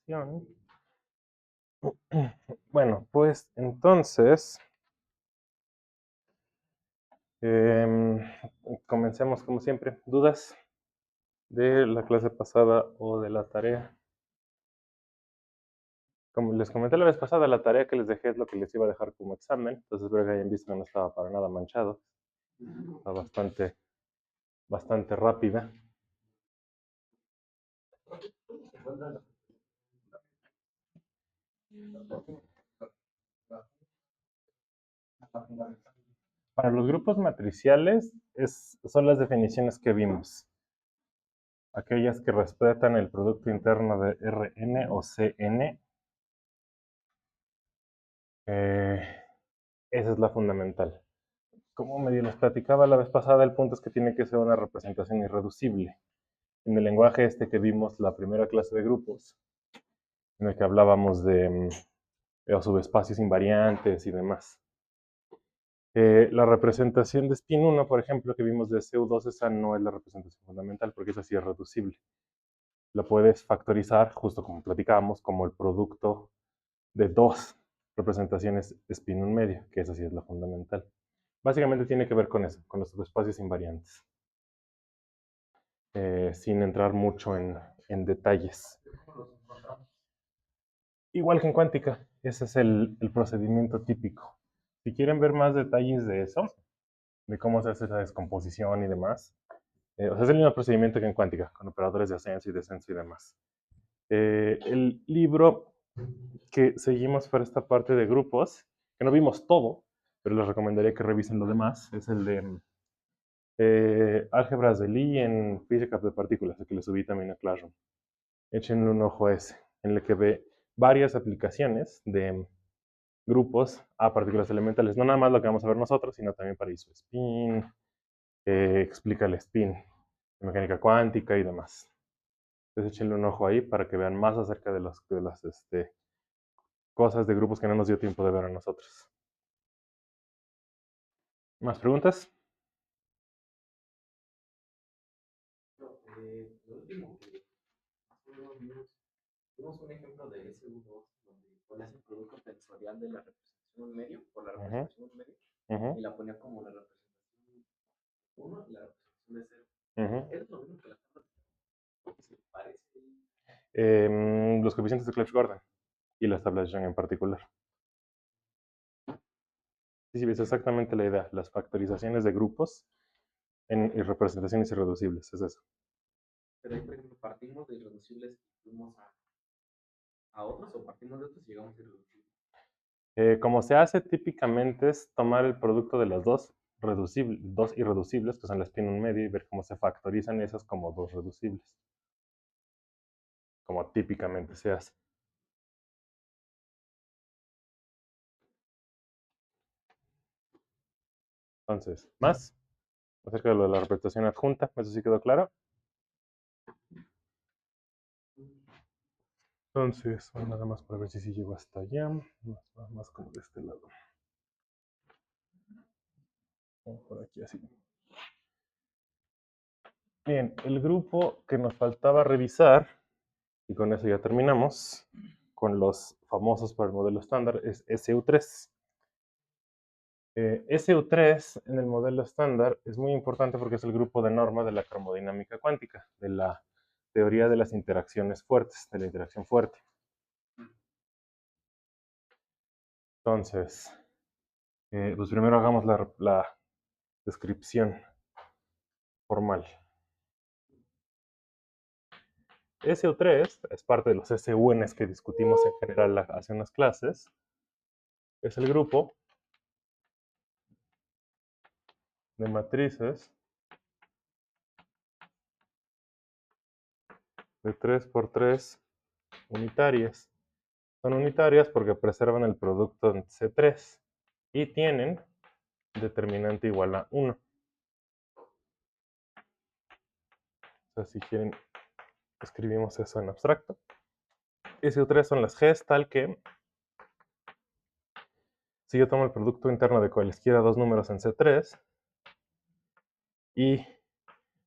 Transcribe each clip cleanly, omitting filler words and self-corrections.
presentación. Bueno, pues entonces em, comencemos como siempre. ¿Dudas de la clase pasada o de la tarea? Como les comenté la vez pasada, la tarea que les dejé es lo que les iba a dejar como examen. Entonces espero que hayan visto que no estaba para nada manchado. Está bastante rápida. Para los grupos matriciales son las definiciones que vimos. Aquellas que respetan el producto interno de Rn o Cn. Esa es la fundamental. Como medio les platicaba la vez pasada, el punto es que tiene que ser una representación irreducible. En el lenguaje este que vimos la primera clase de grupos, en el que hablábamos de subespacios invariantes y demás. La representación de spin 1, por ejemplo, que vimos de CU2, esa no es la representación fundamental, porque esa sí es reducible. La puedes factorizar, justo como platicábamos, como el producto de dos representaciones spin 1 medio, que esa sí es la fundamental. Básicamente tiene que ver con eso, con los subespacios invariantes. Sin entrar mucho en detalles. Igual que en cuántica, ese es el procedimiento típico. Si quieren ver más detalles de eso, de cómo se hace esa descomposición y demás, o sea, es el mismo procedimiento que en cuántica, con operadores de ascenso y descenso y demás. El libro que seguimos para esta parte de grupos, que no vimos todo, pero les recomendaría que revisen lo demás, es el de álgebras de Lie en física de partículas, el que le subí también a Classroom. Échenle un ojo a ese, en el que ve varias aplicaciones de grupos a partículas elementales. No nada más lo que vamos a ver nosotros, sino también para isospin, explica el spin, mecánica cuántica y demás. Entonces échenle un ojo ahí para que vean más acerca de las cosas de grupos que no nos dio tiempo de ver a nosotros. ¿Más preguntas? Lo último que vimos un ejemplo de SU2 donde ponías el producto tensorial de la representación 1 medio por la representación 1 medio y la ponía como la representación 1 y la representación de 0. ¿Es lo mismo que la tabla? ¿Se parece? Los coeficientes de Clebsch-Gordon y las tablas de Young en particular. Sí, sí, es exactamente la idea. Las factorizaciones de grupos en representaciones irreducibles, es eso. Pero ahí, por ejemplo, partimos de irreducibles y fuimos a otros o partimos de otros y llegamos a irreducibles. Como se hace típicamente es tomar el producto de las dos irreducibles, que son la spin 1 medio, y ver cómo se factorizan esas como dos reducibles. Como típicamente se hace. Entonces, más acerca de lo de la representación adjunta, ¿eso sí quedó claro? Entonces, nada más para ver si sí llegó hasta allá, más como de este lado. Por aquí así. Bien, el grupo que nos faltaba revisar, y con eso ya terminamos, con los famosos para el modelo estándar, es SU3. SU3 en el modelo estándar es muy importante porque es el grupo de norma de la cromodinámica cuántica, de la teoría de las interacciones fuertes, de la interacción fuerte. Entonces, pues primero hagamos la descripción formal. SU3 es parte de los SUNs que discutimos en general hace unas clases. Es el grupo de matrices de 3×3 unitarias. Son unitarias porque preservan el producto en C3 y tienen determinante igual a 1. O sea, si quieren, escribimos eso en abstracto. SU3 son las Gs, tal que si yo tomo el producto interno de cualesquiera dos números en C3 y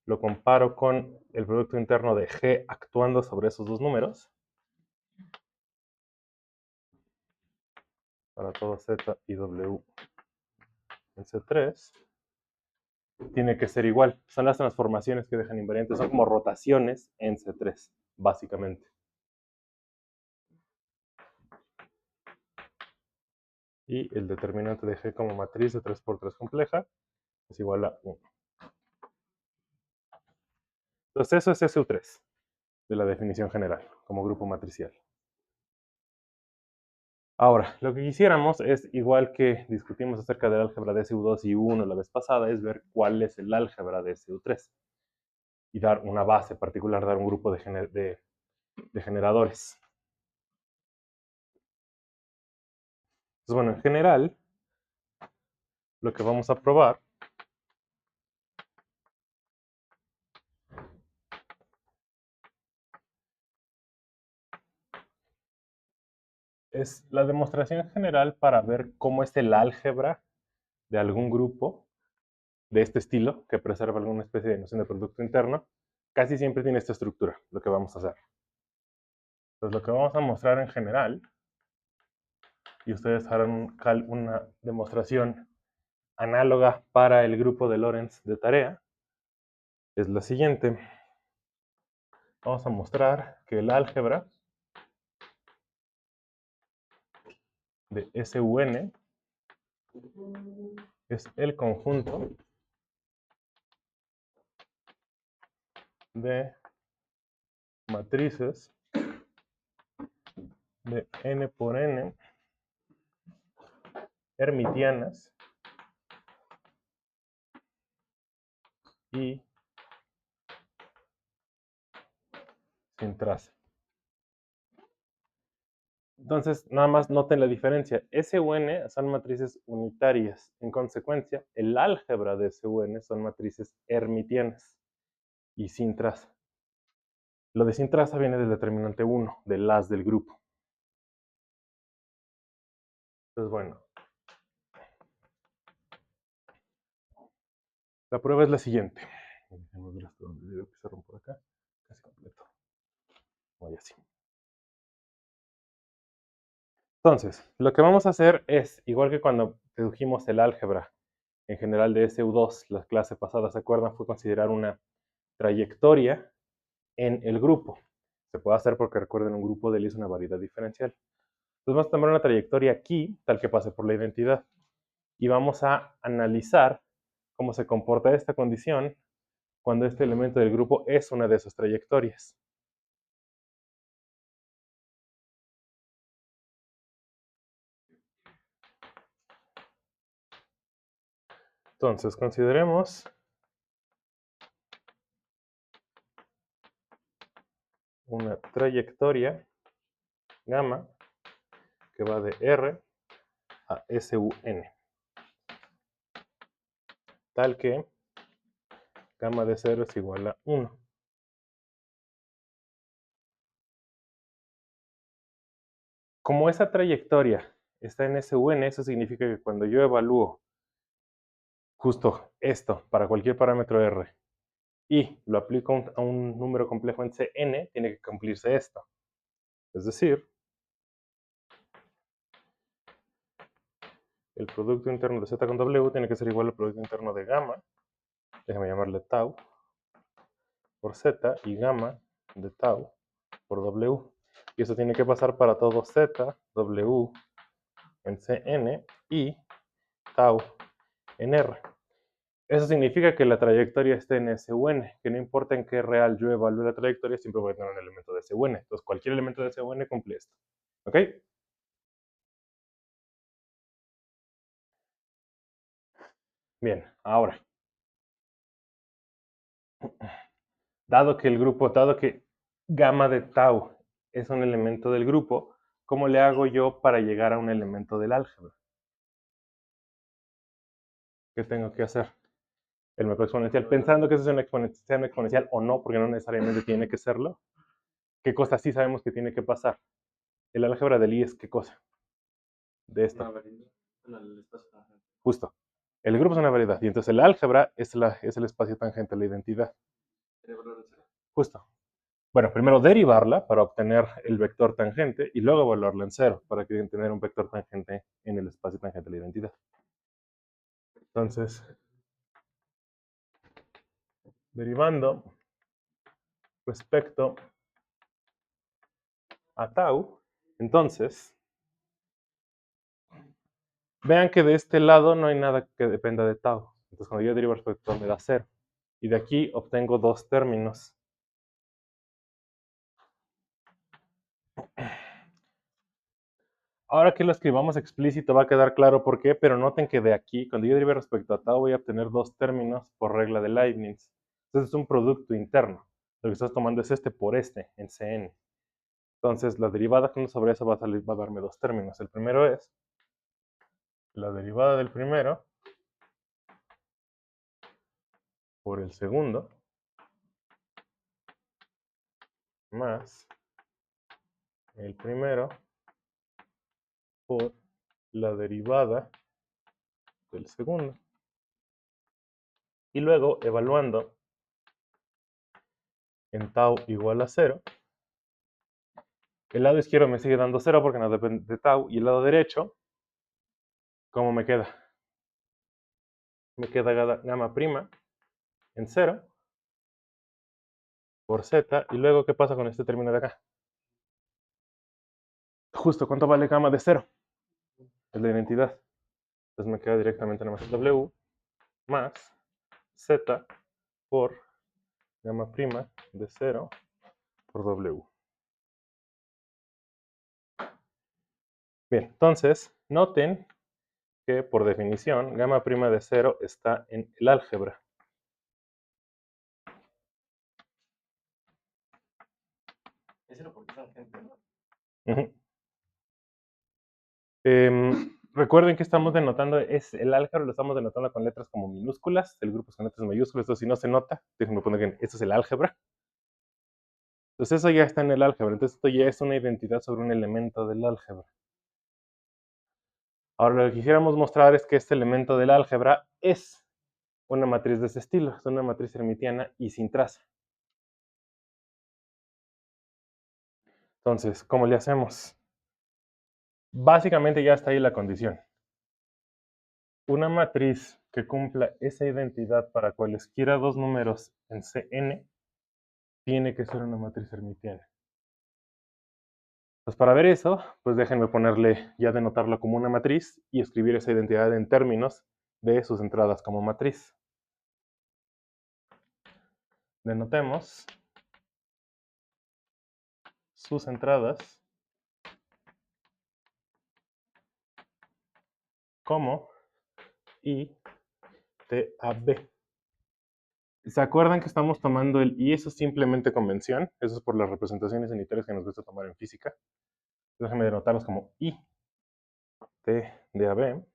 lo comparo con el producto interno de G actuando sobre esos dos números, para todo Z y W en C3, tiene que ser igual. Son las transformaciones que dejan invariantes, son como rotaciones en C3, básicamente. Y el determinante de G como matriz de 3×3 compleja es igual a 1. Entonces eso es SU3 de la definición general, como grupo matricial. Ahora, lo que quisiéramos es, igual que discutimos acerca del álgebra de SU2 y U1 la vez pasada, es ver cuál es el álgebra de SU3 y dar una base particular, dar un grupo de generadores. Entonces, bueno, en general, lo que vamos a probar es la demostración general para ver cómo es el álgebra de algún grupo de este estilo, que preserva alguna especie de noción de producto interno. Casi siempre tiene esta estructura, lo que vamos a hacer. Entonces, lo que vamos a mostrar en general, y ustedes harán una demostración análoga para el grupo de Lorentz de tarea, es la siguiente. Vamos a mostrar que el álgebra de SUN es el conjunto de matrices de n por n hermitianas y sin traza. Entonces, nada más noten la diferencia. SUN son matrices unitarias. En consecuencia, el álgebra de SUN son matrices hermitianas y sin traza. Lo de sin traza viene del determinante 1, del as del grupo. Entonces, bueno. La prueba es la siguiente. Déjenme ver hasta dónde debe pizarrón por acá. Casi completo. Voy así. Entonces, lo que vamos a hacer es, igual que cuando dedujimos el álgebra en general de SU2, la clase pasada, ¿se acuerdan? Fue considerar una trayectoria en el grupo. Se puede hacer porque recuerden, un grupo de Lie es una variedad diferencial. Entonces vamos a tomar una trayectoria aquí, tal que pase por la identidad. Y vamos a analizar cómo se comporta esta condición cuando este elemento del grupo es una de esas trayectorias. Entonces, consideremos una trayectoria gamma que va de R a SUN, tal que gamma de 0 es igual a 1. Como esa trayectoria está en SUN, eso significa que cuando yo evalúo justo esto para cualquier parámetro R y lo aplico a un número complejo en Cn, tiene que cumplirse esto. Es decir, el producto interno de Z con W tiene que ser igual al producto interno de gamma, déjame llamarle tau, por Z, y gamma de tau por W. Y eso tiene que pasar para todo Z, W en Cn y tau en R. Eso significa que la trayectoria esté en SUN, que no importa en qué real yo evalúe la trayectoria, siempre voy a tener un elemento de SUN. Entonces, cualquier elemento de SUN cumple esto. ¿Ok? Bien, ahora. Dado que gamma de tau es un elemento del grupo, ¿cómo le hago yo para llegar a un elemento del álgebra? ¿Qué tengo que hacer? El método exponencial, pensando que eso sea un exponencial o no, porque no necesariamente tiene que serlo. ¿Qué cosa sí sabemos que tiene que pasar? El álgebra de Lie es ¿qué cosa? De esto. Justo. El grupo es una variedad, y entonces el álgebra es el espacio tangente a la identidad. Justo. bueno, primero derivarla para obtener el vector tangente y luego evaluarla en cero para que tener un vector tangente en el espacio tangente de la identidad. Entonces, derivando respecto a tau, entonces, vean que de este lado no hay nada que dependa de tau. Entonces, cuando yo derivo respecto a tau me da 0. Y de aquí obtengo dos términos. Ahora que lo escribamos explícito va a quedar claro por qué, pero noten que de aquí, cuando yo derive respecto a tau, voy a obtener dos términos por regla de Leibniz. Entonces es un producto interno. Lo que estás tomando es este por este, en Cn. Entonces la derivada sobre eso va a darme dos términos. El primero es la derivada del primero por el segundo más el primero por la derivada del segundo. Y luego, evaluando en tau igual a 0, el lado izquierdo me sigue dando 0 porque no depende de tau, y el lado derecho, ¿cómo me queda? Me queda gamma prima en 0 por z, y luego, ¿qué pasa con este término de acá? Justo, ¿cuánto vale gamma de 0? Es la identidad. Entonces me queda directamente nada más el w más z por gamma prima de 0 por w. Bien, entonces, noten que por definición, gamma prima de 0 está en el álgebra. Es 0 porque es tangente, ¿no? Recuerden que estamos denotando, el álgebra lo estamos denotando con letras como minúsculas, el grupo es con letras mayúsculas, entonces si no se nota, déjenme poner que esto es el álgebra. Entonces eso ya está en el álgebra, entonces esto ya es una identidad sobre un elemento del álgebra. Ahora lo que quisiéramos mostrar es que este elemento del álgebra es una matriz de ese estilo, es una matriz hermitiana y sin traza. Entonces, ¿cómo le hacemos? Básicamente ya está ahí la condición. Una matriz que cumpla esa identidad para cualesquiera dos números en Cn tiene que ser una matriz hermitiana. Pues para ver eso, pues déjenme ponerle, ya denotarla como una matriz y escribir esa identidad en términos de sus entradas como matriz. Denotemos sus entradas como ITAB. ¿Se acuerdan que estamos tomando el I? Eso es simplemente convención. Eso es por las representaciones unitarias que nos gusta tomar en física. Déjenme denotarlos como I de AB.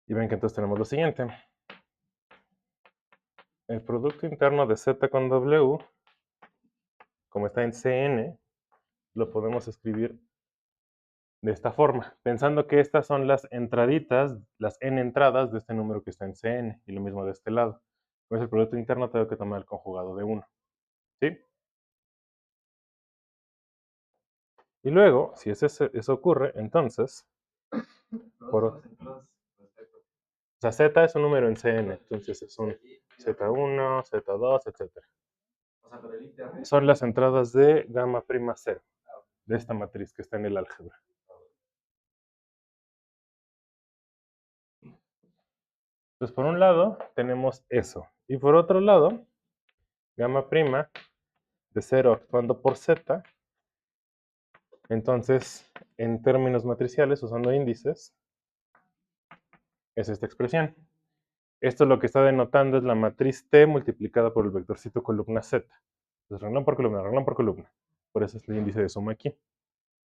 Y ven que entonces tenemos lo siguiente. El producto interno de Z con W, como está en Cn, lo podemos escribir de esta forma, pensando que estas son las entraditas, las n entradas de este número que está en Cn, y lo mismo de este lado. Pues el producto interno tengo que tomar el conjugado de 1. ¿Sí? Y luego, si eso ocurre, entonces, o sea, Z es un número en Cn, entonces es un Z1, Z2, etc. Son las entradas de gamma prima 0, de esta matriz que está en el álgebra. Entonces, por un lado, tenemos eso. Y por otro lado, gamma prima de 0 actuando por z. Entonces, en términos matriciales, usando índices, es esta expresión. Esto lo que está denotando es la matriz T multiplicada por el vectorcito columna Z. Entonces, renglón por columna, renglón por columna. Por eso es el índice de suma aquí.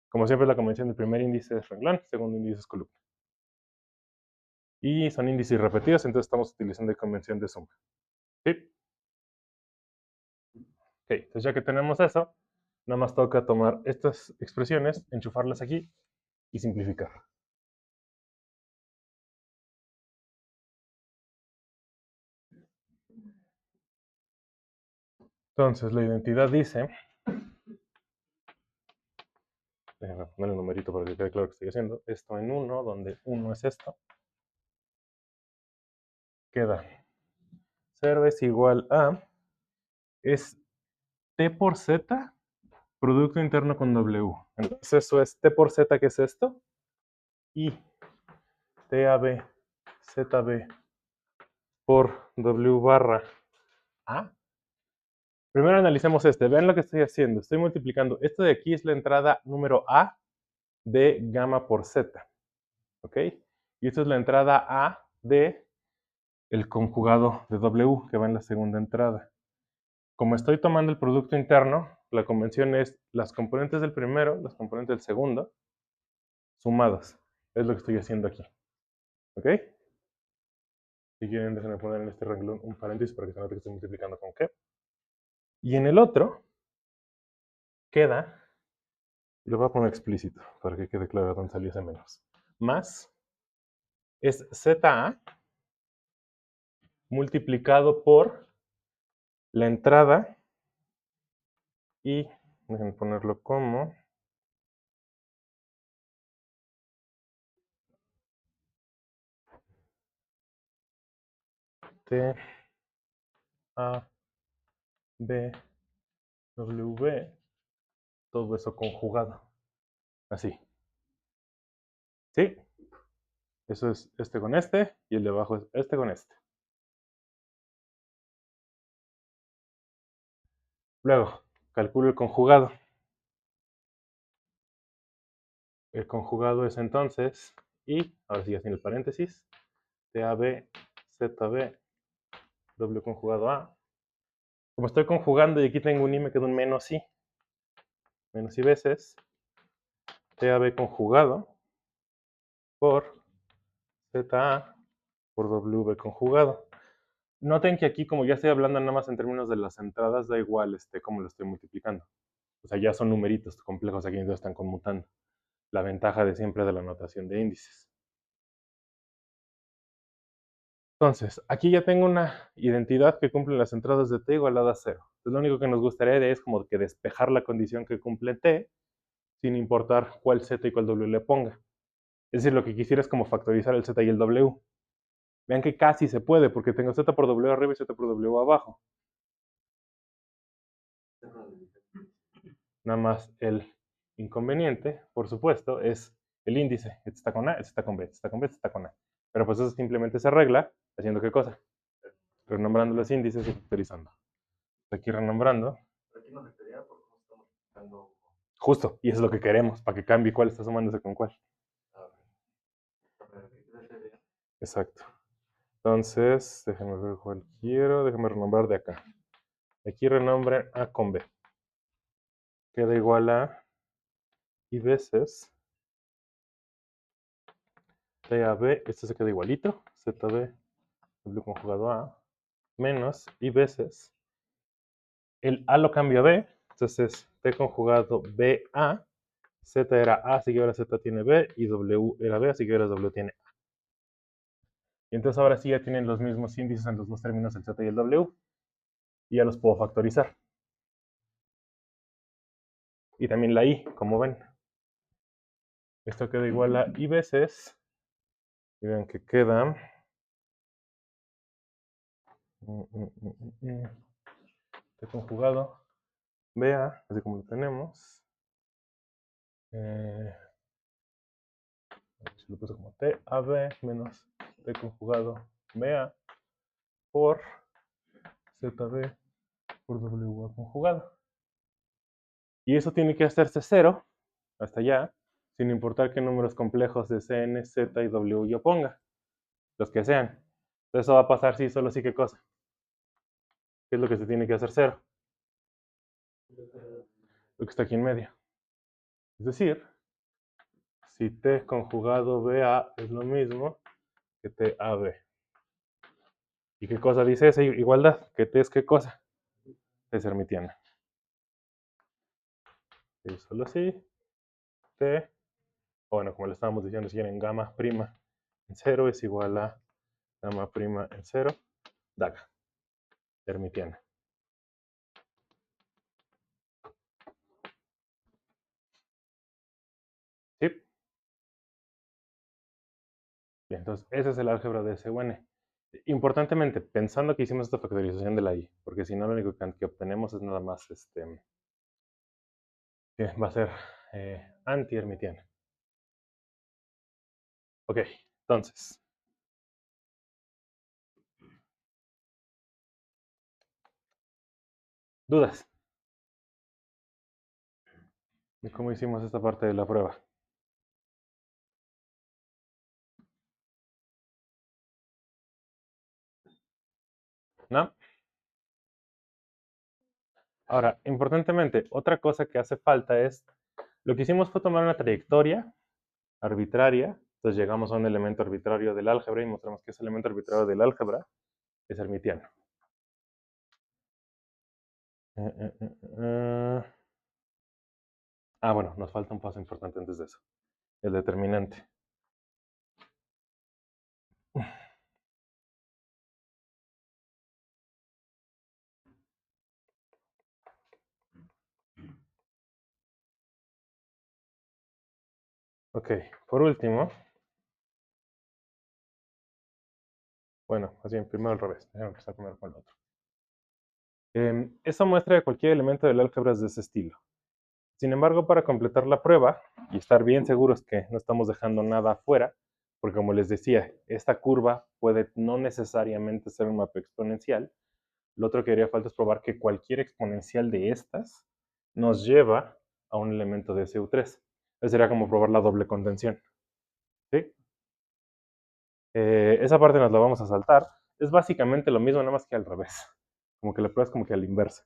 Como siempre, la convención del primer índice es renglón, segundo índice es columna. Y son índices repetidos, entonces estamos utilizando la convención de suma. ¿Sí? Ok, entonces ya que tenemos eso, nada más toca tomar estas expresiones, enchufarlas aquí y simplificar. Entonces, la identidad dice, déjenme poner el numerito para que quede claro que estoy haciendo, esto en 1, donde 1 es esto, queda 0 es igual a, es T por Z, Producto Interno con W. Entonces eso es T por Z, que es esto, y TAB, ZB por W barra A. Primero analicemos este. Vean lo que estoy haciendo. Estoy multiplicando. Esto de aquí es la entrada número A de gamma por Z. ¿Ok? Y esto es la entrada A de el conjugado de W, que va en la segunda entrada. Como estoy tomando el producto interno, la convención es las componentes del primero, las componentes del segundo, sumadas. Es lo que estoy haciendo aquí. ¿Ok? Si quieren, déjenme poner en este renglón un paréntesis para que se note que estoy multiplicando con qué. Y en el otro queda, y lo voy a poner explícito para que quede claro dónde salió ese menos, más es ZA multiplicado por la entrada y, déjenme ponerlo como, T, A, B, W, todo eso conjugado. Así. ¿Sí? Eso es este con este y el de abajo es este con este. Luego, calculo el conjugado. El conjugado es entonces, y ahora sí, sin el paréntesis, TAB, ZB, W conjugado A. Como estoy conjugando y aquí tengo un I, me queda un menos I. Menos I veces TAB conjugado por ZA por W conjugado. Noten que aquí, como ya estoy hablando nada más en términos de las entradas, da igual cómo lo estoy multiplicando. O sea, ya son numeritos complejos aquí, entonces están conmutando. La ventaja de siempre de la notación de índices. Entonces, aquí ya tengo una identidad que cumple las entradas de t igualada a 0. Entonces, lo único que nos gustaría es como que despejar la condición que cumple t, sin importar cuál z y cuál w le ponga. Es decir, lo que quisiera es como factorizar el z y el w. Vean que casi se puede, porque tengo z por w arriba y z por w abajo. Nada más el inconveniente, por supuesto, es el índice. Este está con A, este está con B, este está con B, este está con A. Pero pues eso simplemente se arregla haciendo ¿qué cosa? Renombrando los índices y factorizando. Aquí renombrando. Justo, y eso es lo que queremos, para que cambie cuál está sumándose con cuál. Exacto. Entonces, déjenme ver cuál quiero. Déjenme renombrar de acá. Aquí renombren A con B. Queda igual a I veces TAB, esto se queda igualito, ZB, W conjugado A, menos I veces, el A lo cambio a B, entonces T conjugado BA, Z era A, así que ahora Z tiene B, y W era B, así que ahora W tiene A. Y entonces ahora sí ya tienen los mismos índices en los dos términos, el Z y el W, y ya los puedo factorizar. Y también la I, como ven. Esto queda igual a I veces, y vean que queda T conjugado BA, así como lo tenemos. Si lo puse como TAB menos T conjugado BA por ZB por WA conjugado. Y eso tiene que hacerse 0 hasta allá, sin importar qué números complejos de CN, Z y W yo ponga, los que sean. Entonces eso va a pasar sí, solo sí qué cosa. ¿Qué es lo que se tiene que hacer 0? Lo que está aquí en medio. Es decir, si T conjugado BA es lo mismo que TAB. ¿Y qué cosa dice esa igualdad? ¿Que T es qué cosa? T es hermitiana. Y solo así, T, bueno, como le estábamos diciendo, si quieren gamma prima en 0 es igual a gamma prima en 0, daga, hermitiana. Entonces, ese es el álgebra de SUN. Importantemente, pensando que hicimos esta factorización de la I, porque si no, lo único que obtenemos es nada más, que va a ser anti-hermitiano. Ok, entonces. ¿Dudas de cómo hicimos esta parte de la prueba? ¿No? Ahora, importantemente, otra cosa que hace falta es, lo que hicimos fue tomar una trayectoria arbitraria, entonces llegamos a un elemento arbitrario del álgebra y mostramos que ese elemento arbitrario del álgebra es hermitiano. Bueno, nos falta un paso importante antes de eso, el determinante. Ok, por último, bueno, más bien primero al revés, déjame empezar primero con el otro. Esa muestra de cualquier elemento del álgebra es de ese estilo. Sin embargo, para completar la prueba y estar bien seguros que no estamos dejando nada afuera, porque como les decía, esta curva puede no necesariamente ser un mapa exponencial, lo otro que haría falta es probar que cualquier exponencial de estas nos lleva a un elemento de SU3. Eso sería como probar la doble contención. ¿Sí? Esa parte nos la vamos a saltar. Es básicamente lo mismo, nada más que al revés. Como que la prueba es como que a la inversa.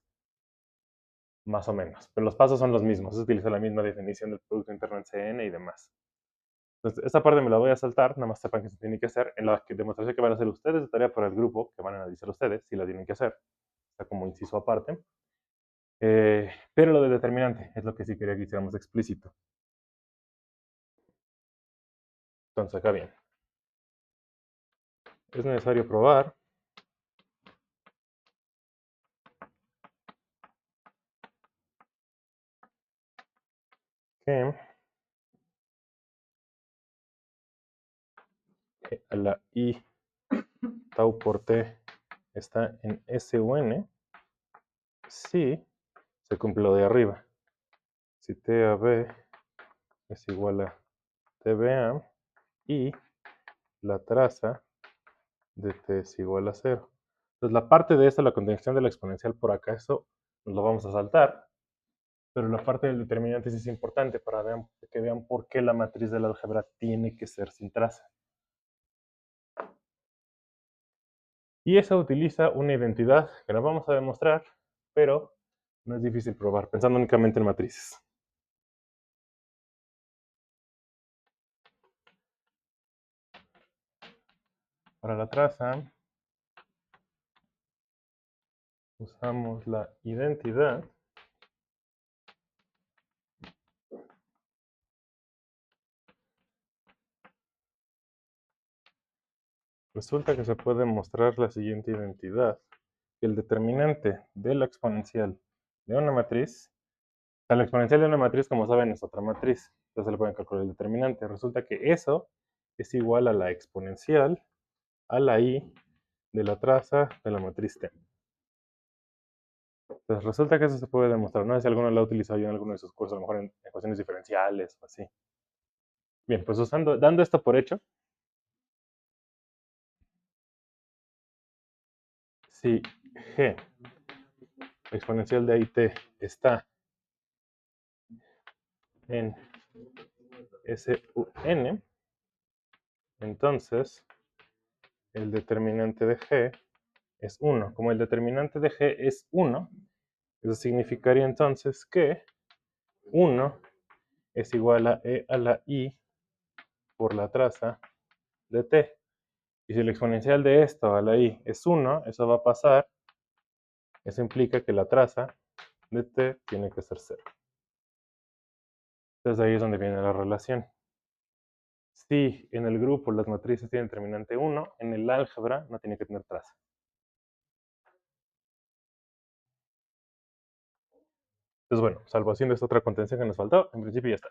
Más o menos. Pero los pasos son los mismos. Se utiliza la misma definición del producto interno en CN y demás. Entonces, esta parte me la voy a saltar. Nada más sepan que se tiene que hacer. En la demostración que van a hacer ustedes de tarea para el grupo, que van a analizar ustedes, si la tienen que hacer. Está como inciso aparte. Pero lo del determinante es lo que sí quería que hiciéramos explícito. Entonces, acá bien. Es necesario probar que a la I tau por T está en SUN si se cumple lo de arriba. Si TAB es igual a TBA y la traza de T es igual a 0. Entonces la parte de esta, la contención de la exponencial por acá, eso nos lo vamos a saltar, pero la parte del determinante sí es importante para que vean por qué la matriz del álgebra tiene que ser sin traza. Y eso utiliza una identidad que no vamos a demostrar, pero no es difícil probar, pensando únicamente en matrices. Para la traza, usamos la identidad resulta que se puede mostrar la siguiente identidad. El determinante de la exponencial de una matriz, la exponencial de una matriz, como saben, es otra matriz. Entonces le pueden calcular el determinante. Resulta que eso es igual a la exponencial a la i de la traza de la matriz T. Entonces resulta que eso se puede demostrar. No sé si alguno lo ha utilizado ya en alguno de sus cursos, a lo mejor en ecuaciones diferenciales o así. Bien, pues dando esto por hecho, si g, la exponencial de IT, está en SUN, entonces el determinante de g es 1. Como el determinante de g es 1, eso significaría entonces que 1 es igual a e a la i por la traza de t. Y si la exponencial de esto a la i es 1, eso va a pasar. Eso implica que la traza de t tiene que ser 0. Entonces ahí es donde viene la relación. Si en el grupo las matrices tienen determinante 1, en el álgebra no tiene que tener traza. Entonces bueno, salvo haciendo esta otra contención que nos faltó, en principio ya está.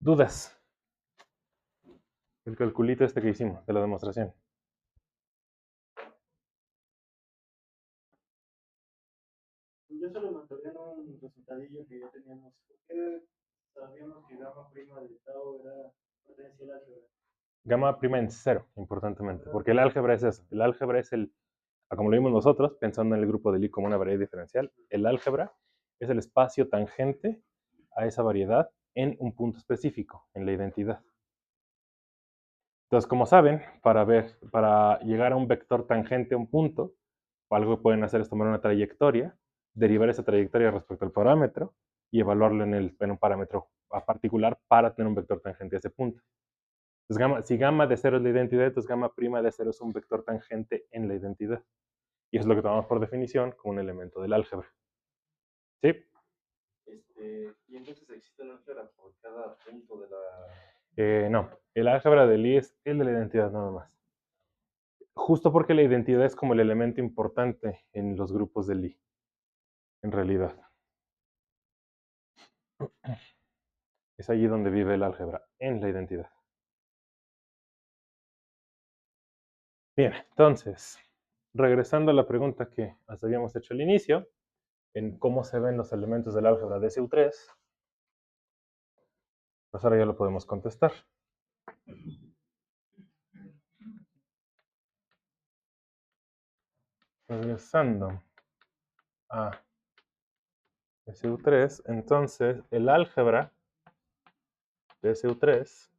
¿Dudas? El calculito este que hicimos de la demostración. Yo solo me tocé un resultadillo que ya teníamos. Porque sabíamos que gamma prima de tau era potencial álgebra. Gamma prima en cero, importantemente, porque el álgebra es eso. El álgebra es como lo vimos nosotros, pensando en el grupo de Lie como una variedad diferencial, el álgebra es el espacio tangente a esa variedad en un punto específico, en la identidad. Entonces, como saben, para llegar a un vector tangente a un punto, o algo que pueden hacer es tomar una trayectoria, derivar esa trayectoria respecto al parámetro y evaluarlo en un parámetro particular para tener un vector tangente a ese punto. Entonces, si gamma de cero es la identidad, entonces gamma prima de cero es un vector tangente en la identidad. Y eso es lo que tomamos por definición como un elemento del álgebra. ¿Sí? Y entonces existe una álgebra por cada punto de la... No, el álgebra de Lie es el de la identidad nada más. Justo porque la identidad es como el elemento importante en los grupos de Lie, en realidad. Es allí donde vive el álgebra, en la identidad. Bien, entonces, regresando a la pregunta que hasta habíamos hecho al inicio, en cómo se ven los elementos del álgebra de SU3, pues ahora ya lo podemos contestar. Regresando a SU3, entonces el álgebra de SU3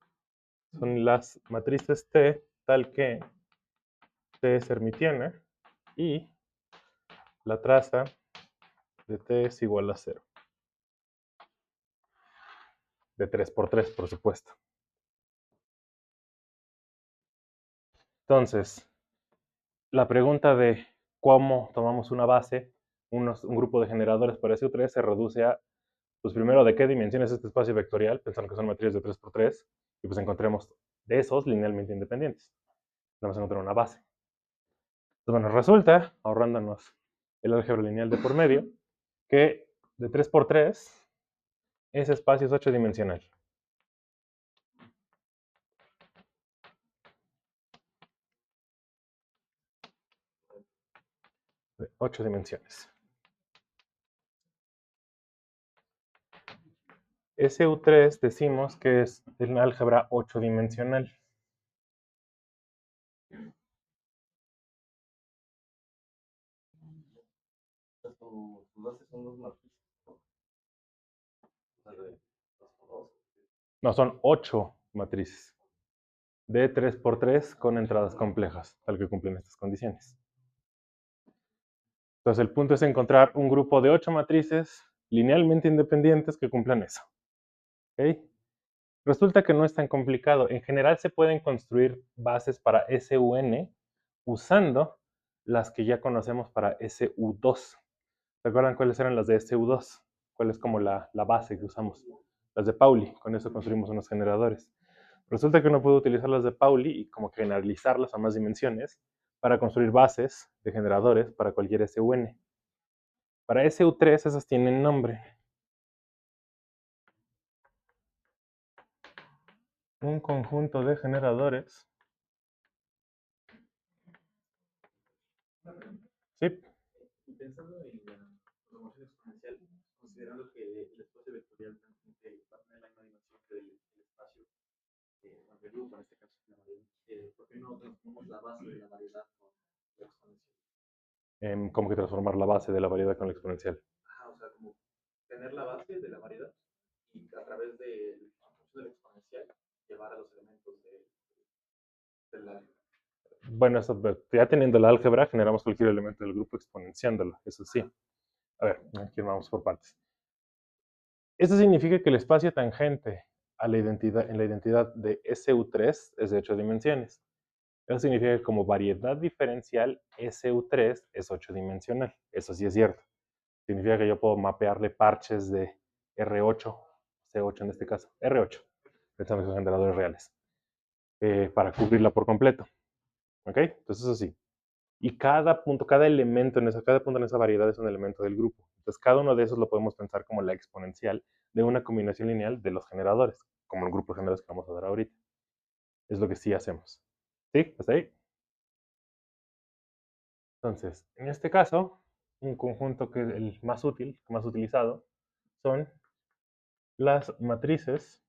son las matrices T tal que T es hermitiana y la traza de T es igual a 0. De 3 por 3, por supuesto. Entonces, la pregunta de cómo tomamos una base, un grupo de generadores para SU3 se reduce a, pues primero, de qué dimensión es este espacio vectorial, pensando que son matrices de 3 por 3, y pues encontremos de esos linealmente independientes. Vamos a encontrar una base. Entonces, bueno, resulta, ahorrándonos el álgebra lineal de por medio, que de 3 por 3 ese espacio es 8-dimensional. De 8 dimensiones. SU3 decimos que es un álgebra 8-dimensional. Tus bases son dos matrices. No, son 8 matrices. De 3 por 3 con entradas complejas, tal que cumplen estas condiciones. Entonces, el punto es encontrar un grupo de 8 matrices linealmente independientes que cumplan eso. ¿Okay? Resulta que no es tan complicado. En general se pueden construir bases para SUN usando las que ya conocemos para SU2. ¿Se acuerdan cuáles eran las de SU2? ¿Cuál es como la base que usamos? Las de Pauli. Con eso construimos unos generadores. Resulta que uno puede utilizar las de Pauli y como generalizarlas a más dimensiones para construir bases de generadores para cualquier SUN. Para SU3 esas tienen nombre. Un conjunto de generadores. Sí. Y pensando en la promoción exponencial, considerando que el espacio vectorial tangente va a tener la misma dimensión que el espacio del grupo, en este caso, ¿por qué no transformamos la base de la variedad con la exponencial? ¿Cómo que transformar la base de la variedad con la exponencial? Ajá, o sea, como tener la base de la variedad y a través de la función de la exponencial llevar a los elementos del álgebra. Bueno, eso, ya teniendo la álgebra, generamos cualquier elemento del grupo exponenciándolo, eso sí. A ver, aquí vamos por partes. Esto significa que el espacio tangente a la identidad, en la identidad de SU3 es de 8 dimensiones. Eso significa que como variedad diferencial, SU3 es 8-dimensional. Eso sí es cierto. Significa que yo puedo mapearle parches de R8, C8 en este caso, R8, pensando que son generadores reales, para cubrirla por completo. ¿Ok? Entonces eso sí. Y cada punto, cada punto en esa variedad es un elemento del grupo. Entonces cada uno de esos lo podemos pensar como la exponencial de una combinación lineal de los generadores, como los grupos generales que vamos a dar ahorita. Es lo que sí hacemos. ¿Sí? ¿Hasta ahí? Entonces, en este caso, un conjunto que es el más útil, más utilizado, son las matrices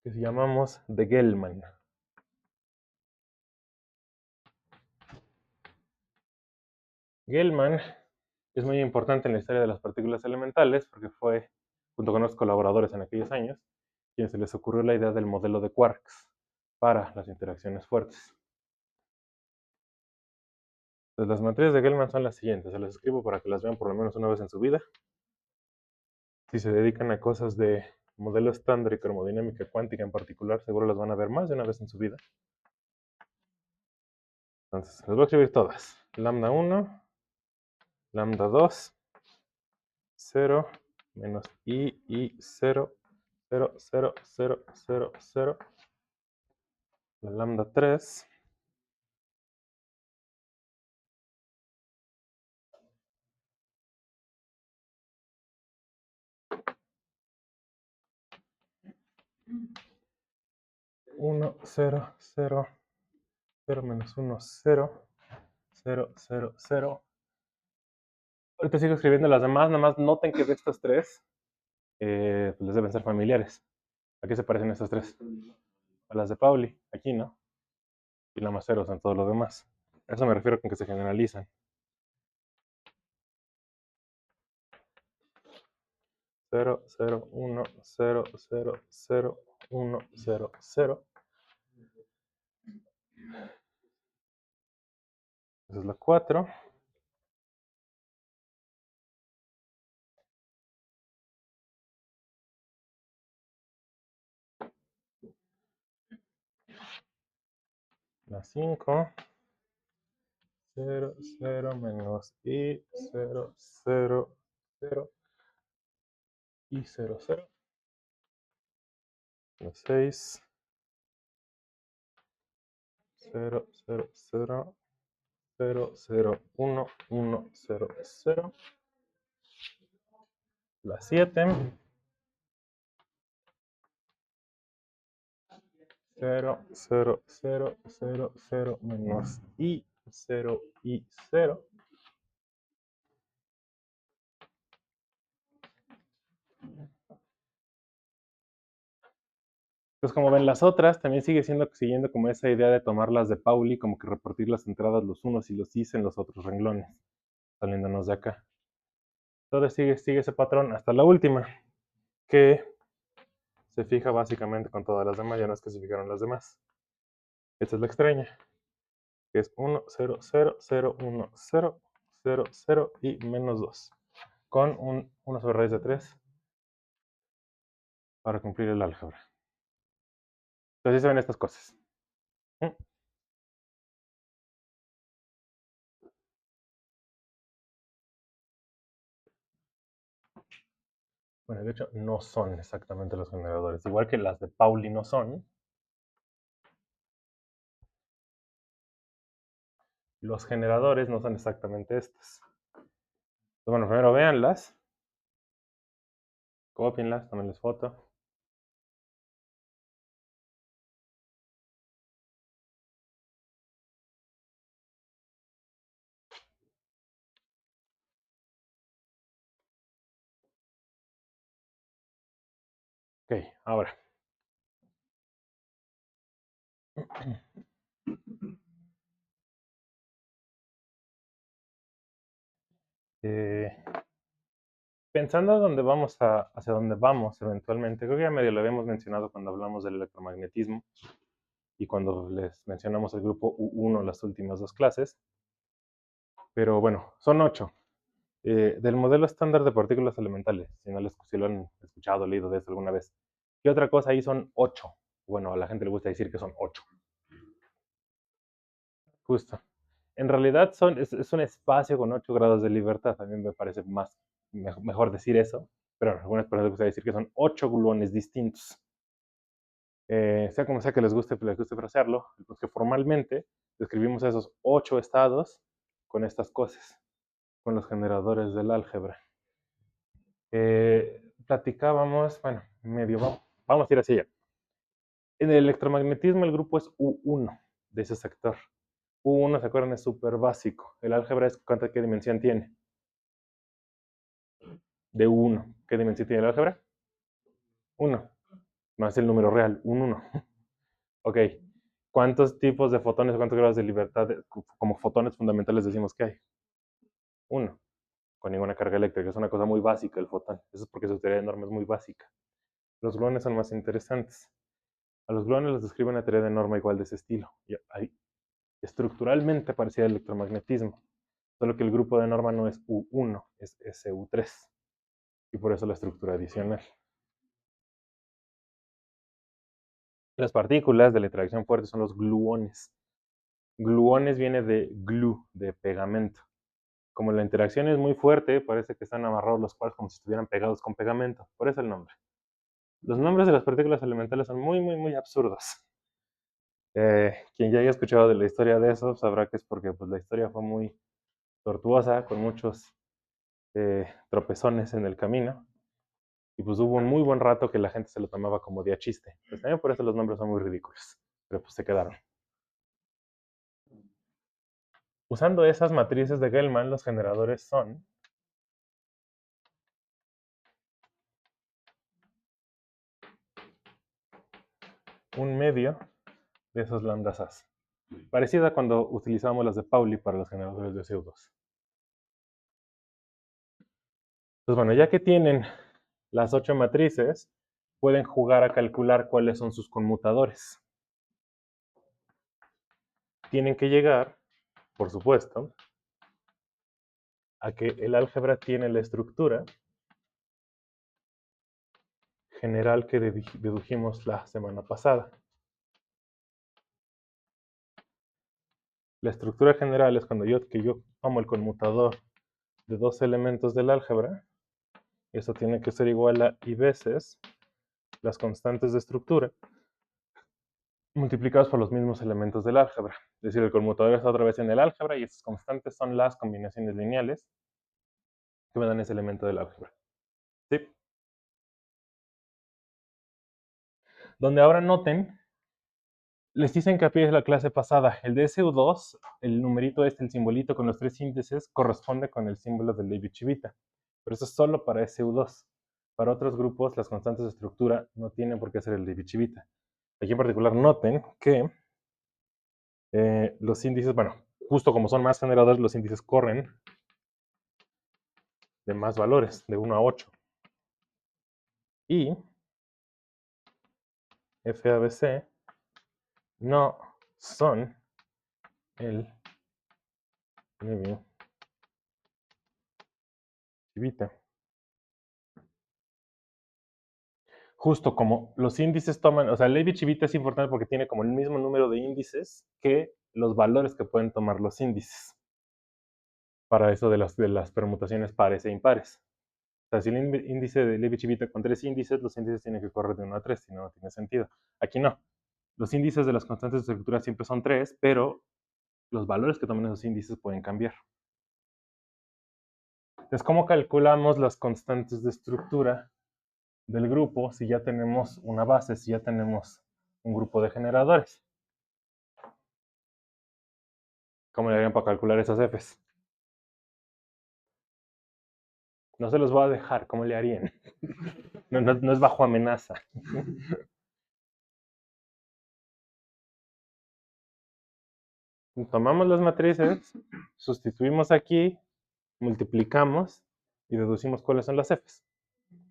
que llamamos de Gell-Mann. Gell-Mann es muy importante en la historia de las partículas elementales porque fue, junto con los colaboradores en aquellos años, quien se les ocurrió la idea del modelo de quarks para las interacciones fuertes. Entonces, las matrices de Gell-Mann son las siguientes. Se las escribo para que las vean por lo menos una vez en su vida. Si se dedican a cosas de modelo estándar y cromodinámica cuántica en particular, seguro las van a ver más de una vez en su vida. Entonces, las voy a escribir todas. Lambda 1, lambda 2, 0, menos I, 0, 0, 0, 0, 0, 0. La lambda 3. Uno, 0, 0, 0 menos 1, 0, 0, 0, 0. Ahorita sigo escribiendo las demás, nada más noten que de estas tres pues les deben ser familiares. ¿A qué se parecen estas tres? A las de Pauli, aquí, ¿no? Y la más ceros en todo lo demás. A eso me refiero con que se generalizan. 0, 0, 1, 0, 0, 0, 1, 0, 0. Esa es la 4. La 5. 0, 0 menos I, 0, 0, 0. Y 0, 0. La 6. 0, 0, 0. 0, 0, 1, 1, 0, 0. La 7. 0, 0, 0, 0, 0 menos I, 0, I, 0. Entonces, como ven, las otras también sigue siguiendo como esa idea de tomarlas de Pauli, como que repartir las entradas, los unos y los is en los otros renglones, saliéndonos de acá. Entonces sigue ese patrón hasta la última, que se fija básicamente con todas las demás, ya no es que se fijaron las demás. Esta es la extraña, que es 1, 0, 0, 0, 1, 0, 0, 0 y menos 2, con 1 sobre raíz de 3 para cumplir el álgebra. Entonces, se ven estas cosas. Bueno, de hecho, no son exactamente los generadores. Igual que las de Pauli no son. Los generadores no son exactamente estas. Entonces, bueno, primero véanlas. Cópienlas, tómenles foto. Ok, ahora. Pensando hacia dónde vamos eventualmente, creo que ya medio lo habíamos mencionado cuando hablamos del electromagnetismo y cuando les mencionamos el grupo U1 en las últimas dos clases. Pero bueno, son 8. Del modelo estándar de partículas elementales, si lo han escuchado o leído de eso alguna vez. ¿Qué otra cosa ahí son 8? Bueno, a la gente le gusta decir que son 8. Justo. En realidad es un espacio con 8 grados de libertad. A mí me parece mejor decir eso, pero a algunas personas les gusta decir que son 8 gluones distintos. Sea como sea que les guste frasearlo, pues que formalmente describimos esos 8 estados con estas cosas, con los generadores del álgebra. Platicábamos, bueno, medio. Vamos a ir hacia allá. En el electromagnetismo el grupo es U1 de ese sector. U1, ¿se acuerdan? Es súper básico. El álgebra es ¿qué dimensión tiene? De U1. ¿Qué dimensión tiene el álgebra? 1. Más el número real, un 1. Ok. ¿Cuántos tipos de fotones, cuántos grados de libertad como fotones fundamentales decimos que hay? 1. Con ninguna carga eléctrica. Es una cosa muy básica el fotón. Eso es porque su teoría de norma es muy básica. Los gluones son más interesantes. A los gluones les describe una teoría de norma igual de ese estilo. Y hay estructuralmente parecida al electromagnetismo. Solo que el grupo de norma no es U1, es SU3. Y por eso la estructura adicional. Las partículas de la interacción fuerte son los gluones. Gluones viene de glue, de pegamento. Como la interacción es muy fuerte, parece que están amarrados los quarks como si estuvieran pegados con pegamento. Por eso el nombre. Los nombres de las partículas elementales son muy, muy, muy absurdos. Quien ya haya escuchado de la historia de eso sabrá que es porque pues, la historia fue muy tortuosa, con muchos tropezones en el camino. Y pues hubo un muy buen rato que la gente se lo tomaba como de a chiste. Pues también por eso los nombres son muy ridículos. Pero pues se quedaron. Usando esas matrices de Gell-Mann, los generadores son un medio de esos lambdas As. Parecida a cuando utilizábamos las de Pauli para los generadores de CO2. Pues bueno, ya que tienen las 8 matrices, pueden jugar a calcular cuáles son sus conmutadores. Tienen que llegar, por supuesto, a que el álgebra tiene la estructura general que dedujimos la semana pasada. La estructura general es cuando yo tomo el conmutador de dos elementos del álgebra. Eso tiene que ser igual a I veces las constantes de estructura multiplicados por los mismos elementos del álgebra. Es decir, el conmutador está otra vez en el álgebra y esas constantes son las combinaciones lineales que me dan ese elemento del álgebra. ¿Sí? Donde ahora noten, les hice hincapié de la clase pasada, el de SU2, el numerito el simbolito con los 3 índices, corresponde con el símbolo de Leibniz-Civita. Pero eso es solo para SU2. Para otros grupos, las constantes de estructura no tienen por qué ser el Leibniz-Civita. Aquí en particular noten que los índices, bueno, justo como son más generadores, los índices corren de más valores, de 1 a 8. Y FABC no son el Leibniz-Civita. Justo como los índices toman, o sea, el Leibniz-Civita es importante porque tiene como el mismo número de índices que los valores que pueden tomar los índices. Para eso de las permutaciones pares e impares. O sea, si el índice de Leibniz-Civita con 3 índices, los índices tienen que correr de 1 a 3, si no, no tiene sentido. Aquí no. Los índices de las constantes de estructura siempre son 3, pero los valores que toman esos índices pueden cambiar. Entonces, ¿cómo calculamos las constantes de estructura del grupo si ya tenemos una base, si ya tenemos un grupo de generadores? ¿Cómo le harían para calcular esas Fs? No se los voy a dejar, ¿cómo le harían? No es bajo amenaza. Tomamos las matrices, sustituimos aquí, multiplicamos y deducimos cuáles son las Fs.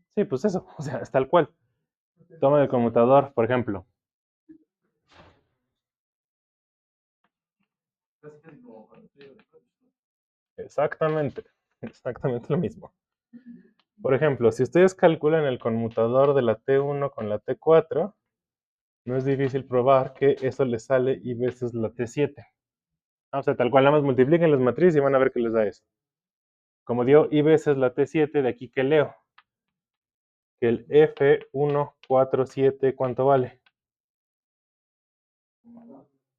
Sí, pues eso, o sea, es tal cual. Toma el conmutador, por ejemplo. Exactamente lo mismo. Por ejemplo, si ustedes calculan el conmutador de la T1 con la T4, no es difícil probar que eso les sale I veces la T7. O sea, tal cual, nada más multipliquen las matrices y van a ver que les da eso. Como dio I veces la T7, de aquí que leo. Que el F147, ¿cuánto vale?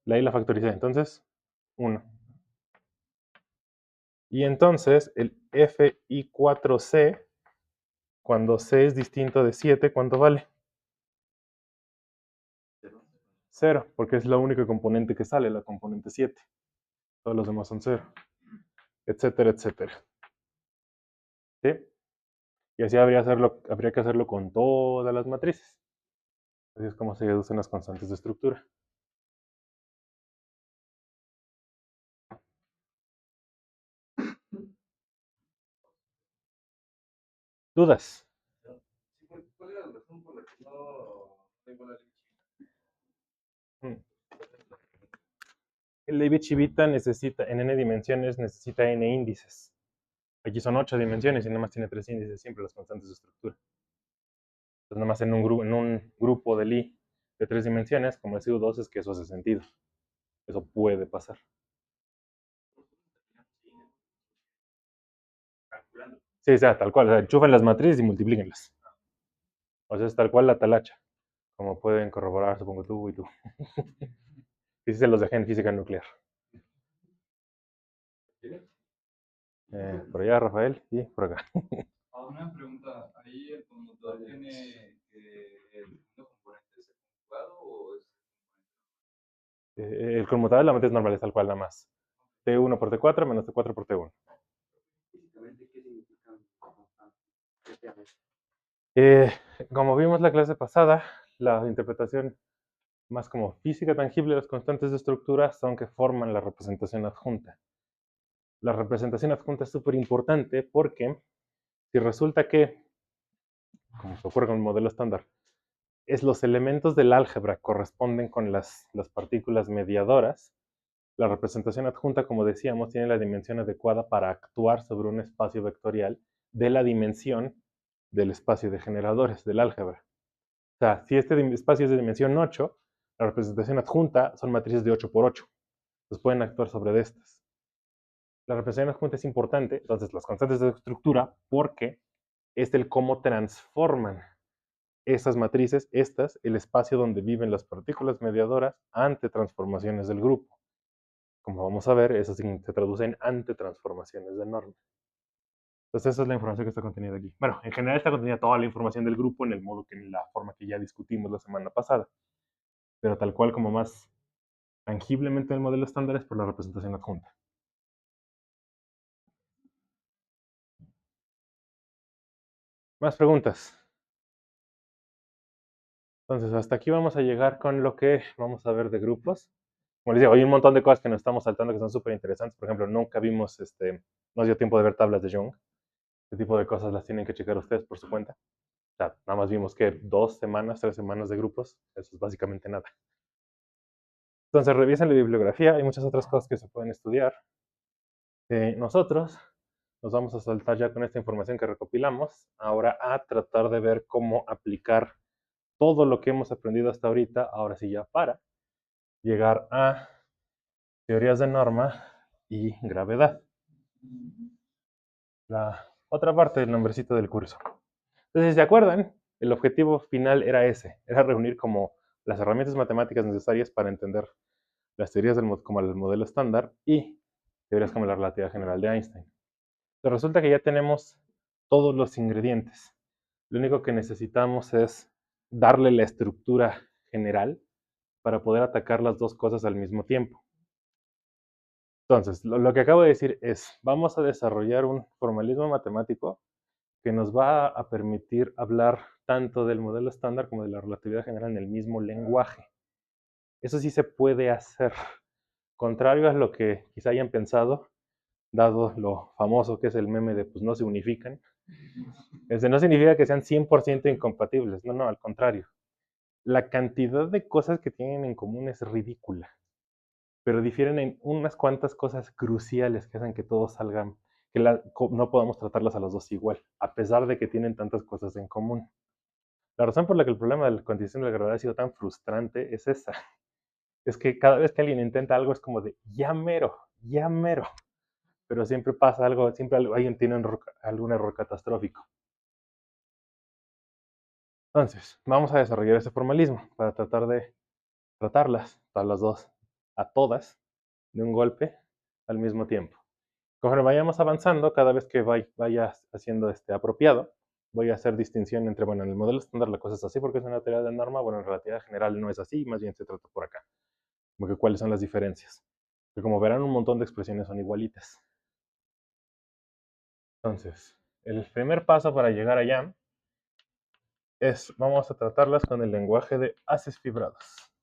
La I la factoricé, entonces, 1. Y entonces, el FI4C Cuando C es distinto de 7, ¿cuánto vale? 0, porque es la única componente que sale, la componente 7. Todos los demás son 0, etcétera, etcétera. ¿Sí? Y así habría que hacerlo con todas las matrices. Así es como se deducen las constantes de estructura. ¿Dudas? ¿Cuál era la razón por la que no tengo la El Leibniz-Civita necesita, en n dimensiones, necesita n índices. Aquí son 8 dimensiones y nada más tiene 3 índices, siempre las constantes de estructura. Entonces, nada más en un grupo de Lie de 3 dimensiones, como es U2, es que eso hace sentido. Eso puede pasar. Sí, o sea, tal cual. O sea, enchufen las matrices y multiplíquenlas. O sea, es tal cual la talacha. Como pueden corroborar, supongo tú y tú. Y sí se los dejé en física nuclear. Por allá, Rafael, y por acá. Una pregunta, ¿ahí el conmutador tiene que el segundo componente es el conjugado o es El conmutador de la matriz normal es tal cual nada más. T1 por T4 menos T4 por T1. Físicamente, ¿qué significan constantes? Como vimos la clase pasada, la interpretación más como física tangible de las constantes de estructura son que forman la representación adjunta. La representación adjunta es súper importante porque si resulta que, como se ocurre con el modelo estándar, los elementos del álgebra corresponden con las partículas mediadoras, la representación adjunta, como decíamos, tiene la dimensión adecuada para actuar sobre un espacio vectorial de la dimensión del espacio de generadores del álgebra. O sea, si este espacio es de dimensión 8, la representación adjunta son matrices de 8 por 8. Entonces pueden actuar sobre estas. La representación adjunta es importante, entonces las constantes de estructura, porque es el cómo transforman esas matrices, el espacio donde viven las partículas mediadoras ante transformaciones del grupo. Como vamos a ver, eso se traduce en antetransformaciones de norma. Entonces esa es la información que está contenida aquí. Bueno, en general está contenida toda la información del grupo en la forma que ya discutimos la semana pasada. Pero tal cual como más tangiblemente el modelo estándar es por la representación adjunta. ¿Más preguntas? Entonces, hasta aquí vamos a llegar con lo que vamos a ver de grupos. Como les digo, hay un montón de cosas que nos estamos saltando que son súper interesantes. Por ejemplo, nunca vimos, nos dio tiempo de ver tablas de Young. Este tipo de cosas las tienen que checar ustedes por su cuenta. O sea, nada más vimos que 2 semanas, 3 semanas de grupos. Eso es básicamente nada. Entonces, revisen la bibliografía. Hay muchas otras cosas que se pueden estudiar. Nosotros nos vamos a saltar ya con esta información que recopilamos, ahora a tratar de ver cómo aplicar todo lo que hemos aprendido hasta ahorita, ahora sí ya para llegar a teorías de norma y gravedad. La otra parte del nombrecito del curso. Entonces, si se acuerdan, el objetivo final era ese, era reunir como las herramientas matemáticas necesarias para entender las teorías como el modelo estándar y teorías como la relatividad general de Einstein. Pero resulta que ya tenemos todos los ingredientes. Lo único que necesitamos es darle la estructura general para poder atacar las dos cosas al mismo tiempo. Entonces, lo que acabo de decir es, vamos a desarrollar un formalismo matemático que nos va a permitir hablar tanto del modelo estándar como de la relatividad general en el mismo lenguaje. Eso sí se puede hacer. Contrario a lo que quizá hayan pensado, dado lo famoso que es el meme de pues no se unifican. No significa que sean 100% incompatibles, no, al contrario. La cantidad de cosas que tienen en común es ridícula, pero difieren en unas cuantas cosas cruciales que hacen que todos salgan, que no podamos tratarlas a los dos igual, a pesar de que tienen tantas cosas en común. La razón por la que el problema de la cuantización de la gravedad ha sido tan frustrante es esa. Es que cada vez que alguien intenta algo es como de, ya mero, pero siempre pasa algo, siempre alguien tiene algún error catastrófico. Entonces, vamos a desarrollar ese formalismo para tratar de tratarlas, a las dos, a todas, de un golpe al mismo tiempo. Conforme vayamos avanzando, cada vez que vaya haciendo apropiado, voy a hacer distinción entre, bueno, en el modelo estándar la cosa es así porque es una teoría de norma, bueno, en relatividad general no es así, más bien se trata por acá. Porque cuáles son las diferencias. Que como verán, un montón de expresiones son igualitas. Entonces, el primer paso para llegar allá es, vamos a tratarlas con el lenguaje de haces fibrados.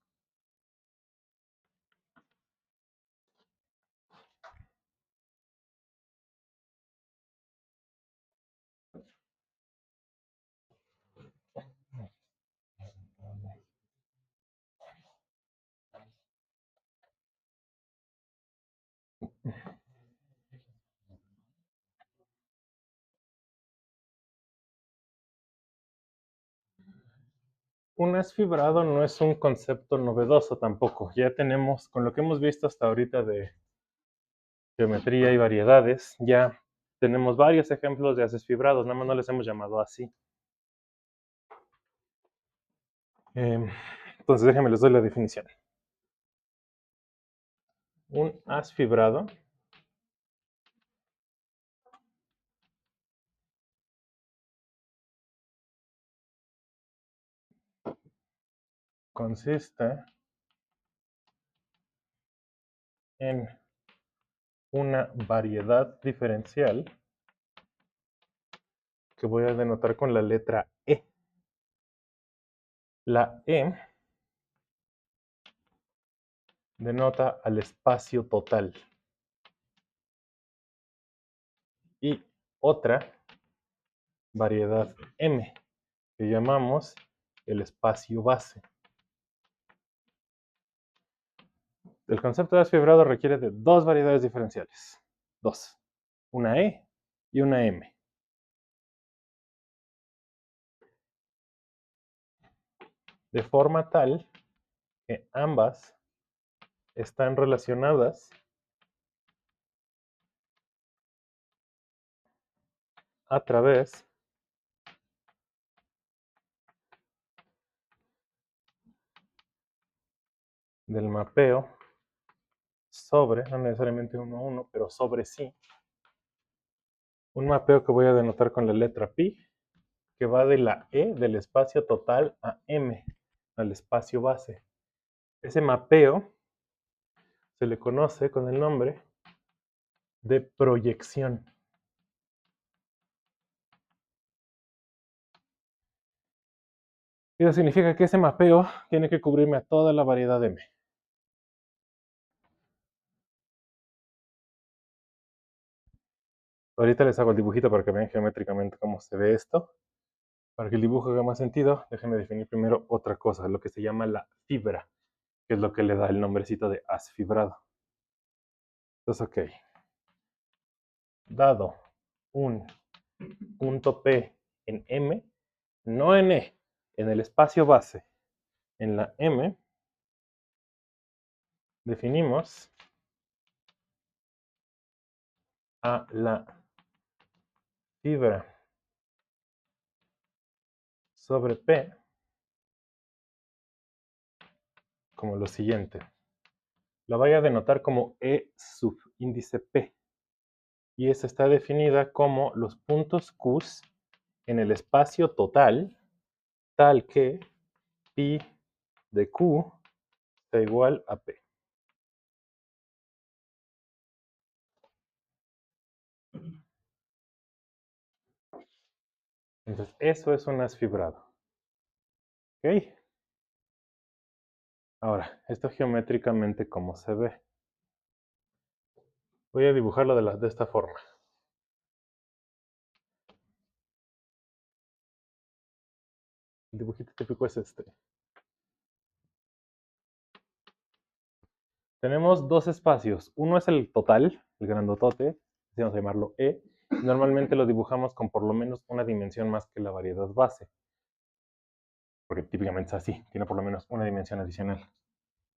Un haz fibrado no es un concepto novedoso tampoco. Ya tenemos, con lo que hemos visto hasta ahorita de geometría y variedades, ya tenemos varios ejemplos de haces fibrados, nada más no les hemos llamado así. Entonces déjenme les doy la definición. Un haz fibrado consiste en una variedad diferencial que voy a denotar con la letra E. La E denota al espacio total. Y otra variedad M, que llamamos el espacio base. El concepto de haz fibrado requiere de dos variedades diferenciales. Dos. Una E y una M. De forma tal que ambas están relacionadas a través del mapeo sobre, no necesariamente 1 a 1, pero sobre sí, un mapeo que voy a denotar con la letra pi, que va de la E del espacio total a M, al espacio base. Ese mapeo se le conoce con el nombre de proyección. Eso significa que ese mapeo tiene que cubrirme a toda la variedad M. Ahorita les hago el dibujito para que vean geométricamente cómo se ve esto. Para que el dibujo haga más sentido, déjenme definir primero otra cosa, lo que se llama la fibra, que es lo que le da el nombrecito de haz fibrado. Entonces, ok. Dado un punto P en M, no en E, en el espacio base, en la M, definimos a la fibra sobre P como lo siguiente. La voy a denotar como E subíndice P. Y esta está definida como los puntos Q en el espacio total, tal que pi de Q está igual a P. Entonces, eso es un haz fibrado. ¿Ok? Ahora, esto geométricamente, ¿cómo se ve? Voy a dibujarlo de esta forma. El dibujito típico es este. Tenemos dos espacios. Uno es el total, el grandotote, vamos a llamarlo E. Normalmente lo dibujamos con por lo menos una dimensión más que la variedad base. Porque típicamente es así, tiene por lo menos una dimensión adicional.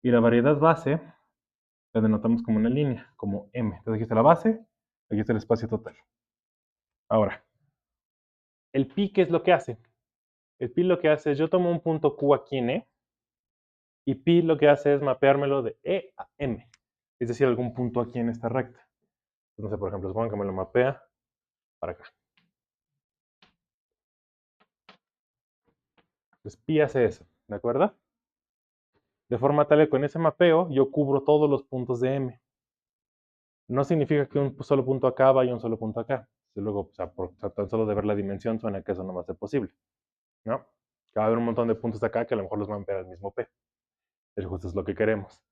Y la variedad base la denotamos como una línea, como M. Entonces aquí está la base, aquí está el espacio total. Ahora, el pi, ¿qué es lo que hace? El pi lo que hace es, yo tomo un punto Q aquí en E, y pi lo que hace es mapeármelo de E a M. Es decir, algún punto aquí en esta recta. No sé, por ejemplo, supongo que me lo mapea para acá. Pues pi hace eso, ¿de acuerdo? De forma tal que con ese mapeo yo cubro todos los puntos de M. No significa que un solo punto acá vaya un solo punto acá. Luego, o sea, por tan solo de ver la dimensión suena que eso no va a ser posible, ¿no? Que va a haber un montón de puntos acá que a lo mejor los van a pegar al mismo P. Eso justo es lo que queremos.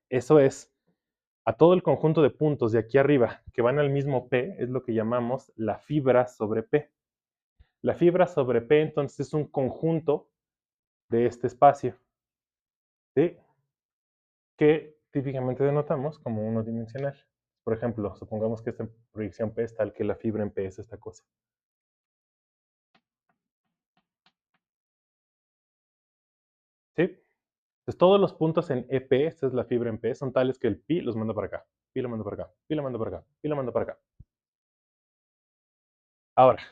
Eso es, a todo el conjunto de puntos de aquí arriba que van al mismo P, es lo que llamamos la fibra sobre P. La fibra sobre P, entonces, es un conjunto de este espacio, ¿sí? Que típicamente denotamos como uno dimensional. Por ejemplo, supongamos que esta proyección P es tal que la fibra en P es esta cosa. ¿Sí? Entonces, todos los puntos en EP, esta es la fibra en P, son tales que el pi los manda para acá, pi lo mando para acá, pi lo mando para acá, pi lo mando para acá. Ahora,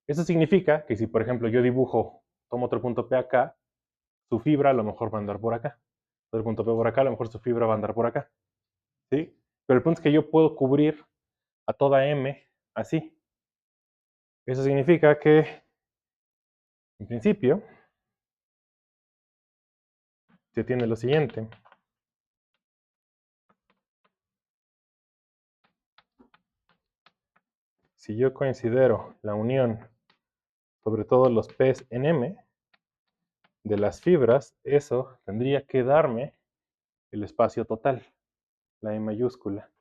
eso significa que si, por ejemplo, yo dibujo, tomo otro punto P acá, su fibra a lo mejor va a andar por acá. Otro punto P por acá, a lo mejor su fibra va a andar por acá. ¿Sí? Pero el punto es que yo puedo cubrir a toda M así. Eso significa que, en principio, se tiene lo siguiente. Si yo considero la unión sobre todos los P's en M de las fibras, eso tendría que darme el espacio total, la E mayúscula.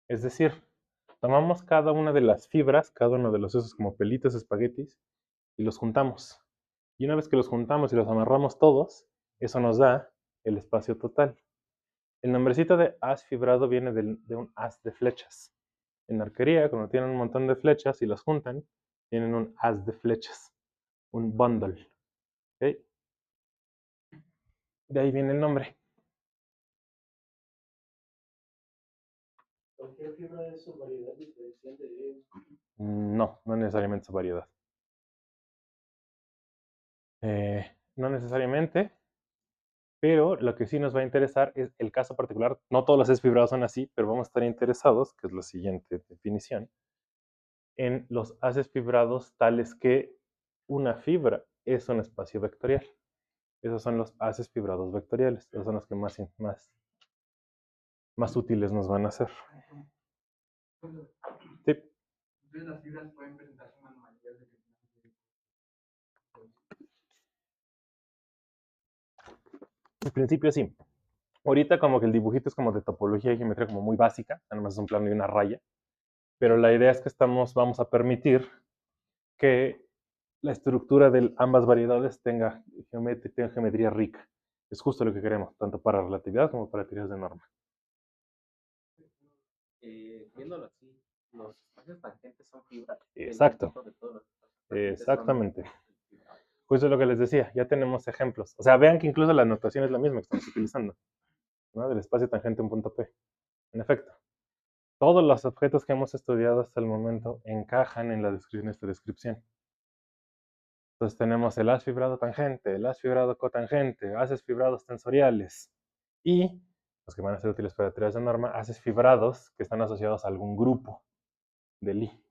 Es decir, tomamos cada una de las fibras, cada uno de los esos como pelitos espaguetis, y los juntamos. Y una vez que los juntamos y los amarramos todos, eso nos da el espacio total. El nombrecito de haz fibrado viene de un haz de flechas. En arquería, cuando tienen un montón de flechas y las juntan, tienen un haz de flechas, un bundle. ¿Okay? De ahí viene el nombre. ¿Cualquier fibra es su variedad diferencial de...? No, no necesariamente su variedad. No necesariamente, pero lo que sí nos va a interesar es el caso particular. No todos los haces fibrados son así, pero vamos a estar interesados, que es la siguiente definición, en los haces fibrados tales que una fibra es un espacio vectorial. Esos son los haces fibrados vectoriales. Esos son los que más útiles nos van a hacer. Sí. Entonces las fibras pueden presentarse una anomalía de que... En principio sí. Ahorita como que el dibujito es como de topología y geometría como muy básica, además es un plano y una raya, pero la idea es que vamos a permitir que la estructura de ambas variedades tenga geometría rica. Es justo lo que queremos, tanto para relatividad como para teorías de norma. Viéndolo así, los espacios tangentes son fibras. Exacto. Exactamente. Justo lo que les decía, ya tenemos ejemplos. O sea, vean que incluso la notación es la misma que estamos utilizando, ¿no? Del espacio tangente en punto P. En efecto, todos los objetos que hemos estudiado hasta el momento encajan en esta descripción. Entonces tenemos el haz fibrado tangente, el haz fibrado cotangente, haces fibrados tensoriales y los que van a ser útiles para teorías de norma, haces fibrados que están asociados a algún grupo de Lie.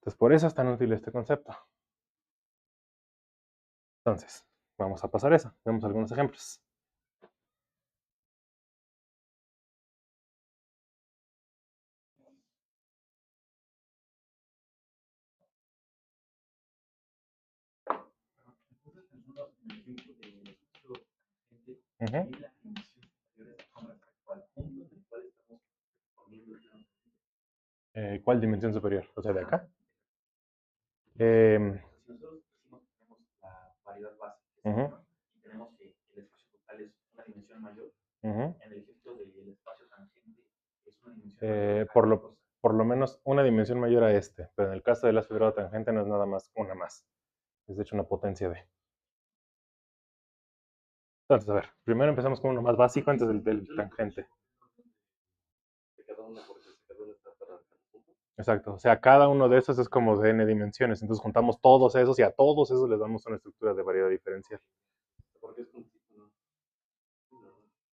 Entonces por eso es tan útil este concepto. Entonces, vamos a pasar eso. Vemos algunos ejemplos. ¿Cuál dimensión superior? O sea, de acá. Si nosotros decimos que tenemos la variedad básica y tenemos que el espacio total es una dimensión mayor, en el ejemplo del espacio tangente es una dimensión mayor. Por lo menos una dimensión mayor a este, pero en el caso del haz fibrado tangente no es nada más una más. Es de hecho una potencia de. Entonces, a ver, primero empezamos con uno más básico antes del tangente. Exacto, o sea, cada uno de esos es como de n dimensiones, entonces juntamos todos esos y a todos esos les damos una estructura de variedad diferencial. Porque es como,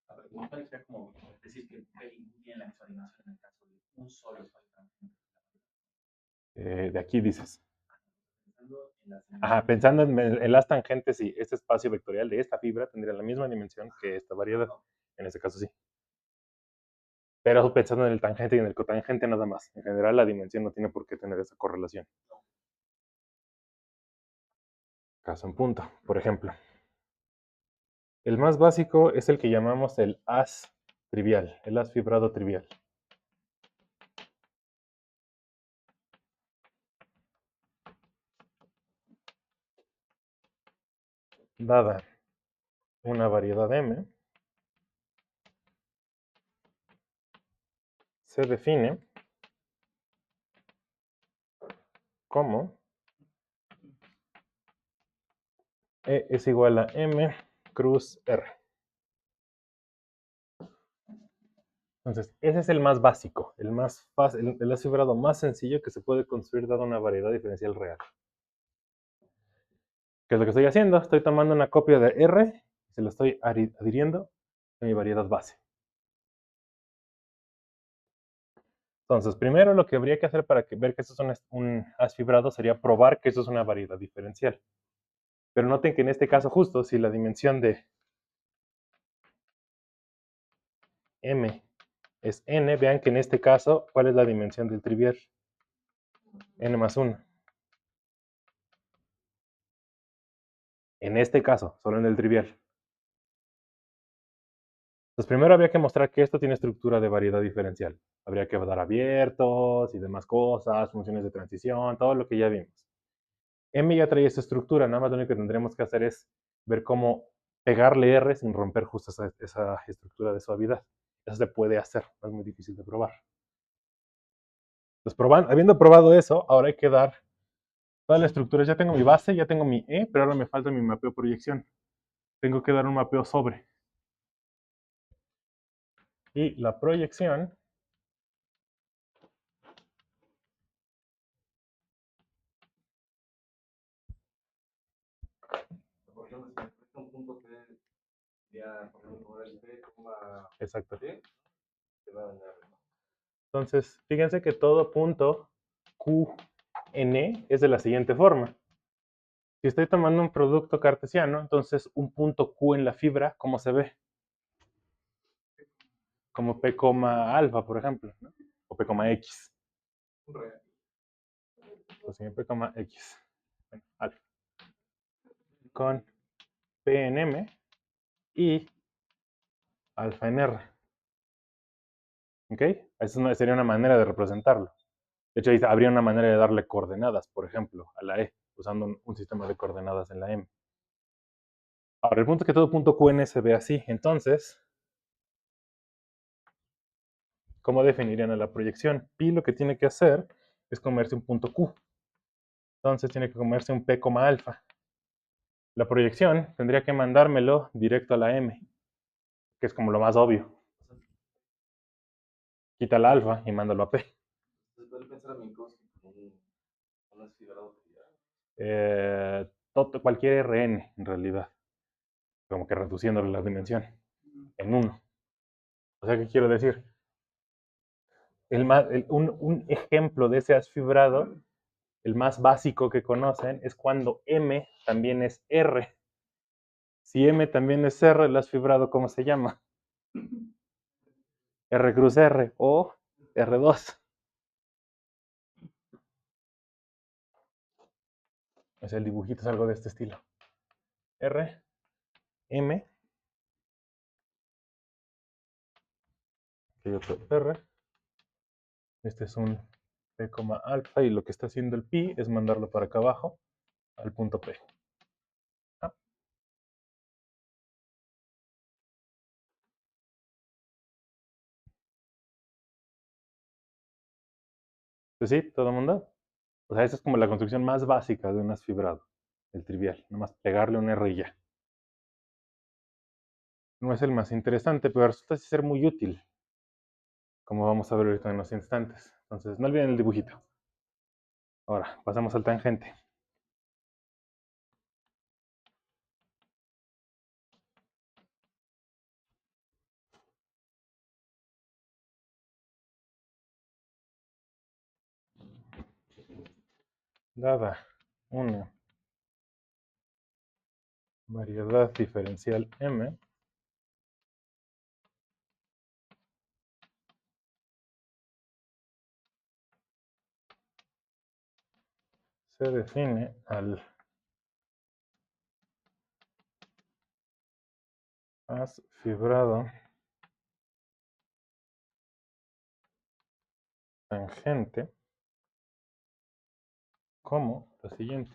la pregunta sería como decir que P tiene la misma dimensión en el caso de un solo espacio tangente. De aquí dices. Ajá, pensando en las tangentes, sí, este espacio vectorial de esta fibra tendría la misma dimensión que esta variedad. En este caso sí. Pero pensando en el tangente y en el cotangente nada más. En general la dimensión no tiene por qué tener esa correlación. Caso en punto, por ejemplo. El más básico es el que llamamos el haz trivial, el haz fibrado trivial. Dada una variedad M, se define como E es igual a M cruz R. Entonces, ese es el más básico, el más fácil, el haz fibrado más sencillo que se puede construir dada una variedad diferencial real. ¿Qué es lo que estoy haciendo? Estoy tomando una copia de R y se lo estoy adhiriendo a mi variedad base. Entonces, primero lo que habría que hacer para ver que esto es un haz fibrado sería probar que esto es una variedad diferencial. Pero noten que en este caso justo, si la dimensión de M es N, vean que en este caso, ¿cuál es la dimensión del trivial? N más 1. En este caso, solo en el trivial. Entonces, primero habría que mostrar que esto tiene estructura de variedad diferencial. Habría que dar abiertos y demás cosas, funciones de transición, todo lo que ya vimos. M ya trae esa estructura, nada más lo único que tendremos que hacer es ver cómo pegarle R sin romper justo esa estructura de suavidad. Eso se puede hacer, no es muy difícil de probar. Entonces, habiendo probado eso, ahora hay que dar toda la estructura. Ya tengo mi base, ya tengo mi E, pero ahora me falta mi mapeo proyección. Tengo que dar un mapeo sobre. Y la proyección Por ejemplo, si me presta un punto P, ya, por ejemplo, ahora el P, exacto. P, se va a dañar, ¿no? Entonces, fíjense que todo punto QN es de la siguiente forma. Si estoy tomando un producto cartesiano, entonces un punto Q en la fibra, ¿cómo se ve? Como P, alfa, por ejemplo, ¿no? O P, X. Pues P, X. Bueno, alfa. Con P en M y alfa en R. ¿Ok? Esa sería una manera de representarlo. De hecho, ahí habría una manera de darle coordenadas, por ejemplo, a la E, usando un sistema de coordenadas en la M. Ahora, el punto es que todo punto QN se ve así. Entonces, ¿cómo definirían a la proyección? Pi lo que tiene que hacer es comerse un punto Q. Entonces tiene que comerse un P, alfa. La proyección tendría que mandármelo directo a la M, que es como lo más obvio. Quita la alfa y mándalo a P. ¿Se puede pensar a Minkowski con un desfibrado trivial? Cualquier Rn, en realidad. Como que reduciéndole la dimensión en 1. O sea, ¿qué quiero decir? Un ejemplo de ese haz fibrado, el más básico que conocen, es cuando M también es R. Si M también es R, el haz fibrado, ¿cómo se llama? R cruz R o R2. O sea, el dibujito es algo de este estilo. R, M, y otro R. Este es un P, alfa y lo que está haciendo el pi es mandarlo para acá abajo al punto P. ¿Ah? Pues sí, todo el mundo. O sea, esa es como la construcción más básica de un haz fibrado, el trivial, nomás pegarle un R y ya. No es el más interesante, pero resulta ser muy útil, como vamos a ver ahorita en unos instantes. Entonces, no olviden el dibujito. Ahora, pasamos al tangente. dada una variedad diferencial M, se define al haz fibrado tangente como lo siguiente.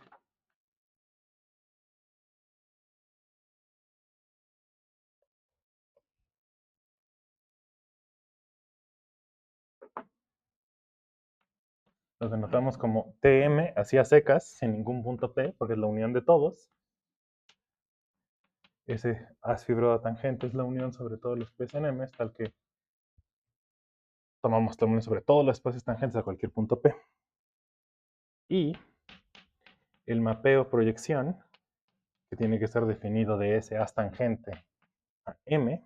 Lo denotamos como TM, así a secas, sin ningún punto P, porque es la unión de todos. Ese haz fibrado tangente es la unión sobre todos los P's en M, tal que tomamos la unión sobre todos los espacios tangentes a cualquier punto P. Y el mapeo proyección, que tiene que estar definido de ese haz tangente a M,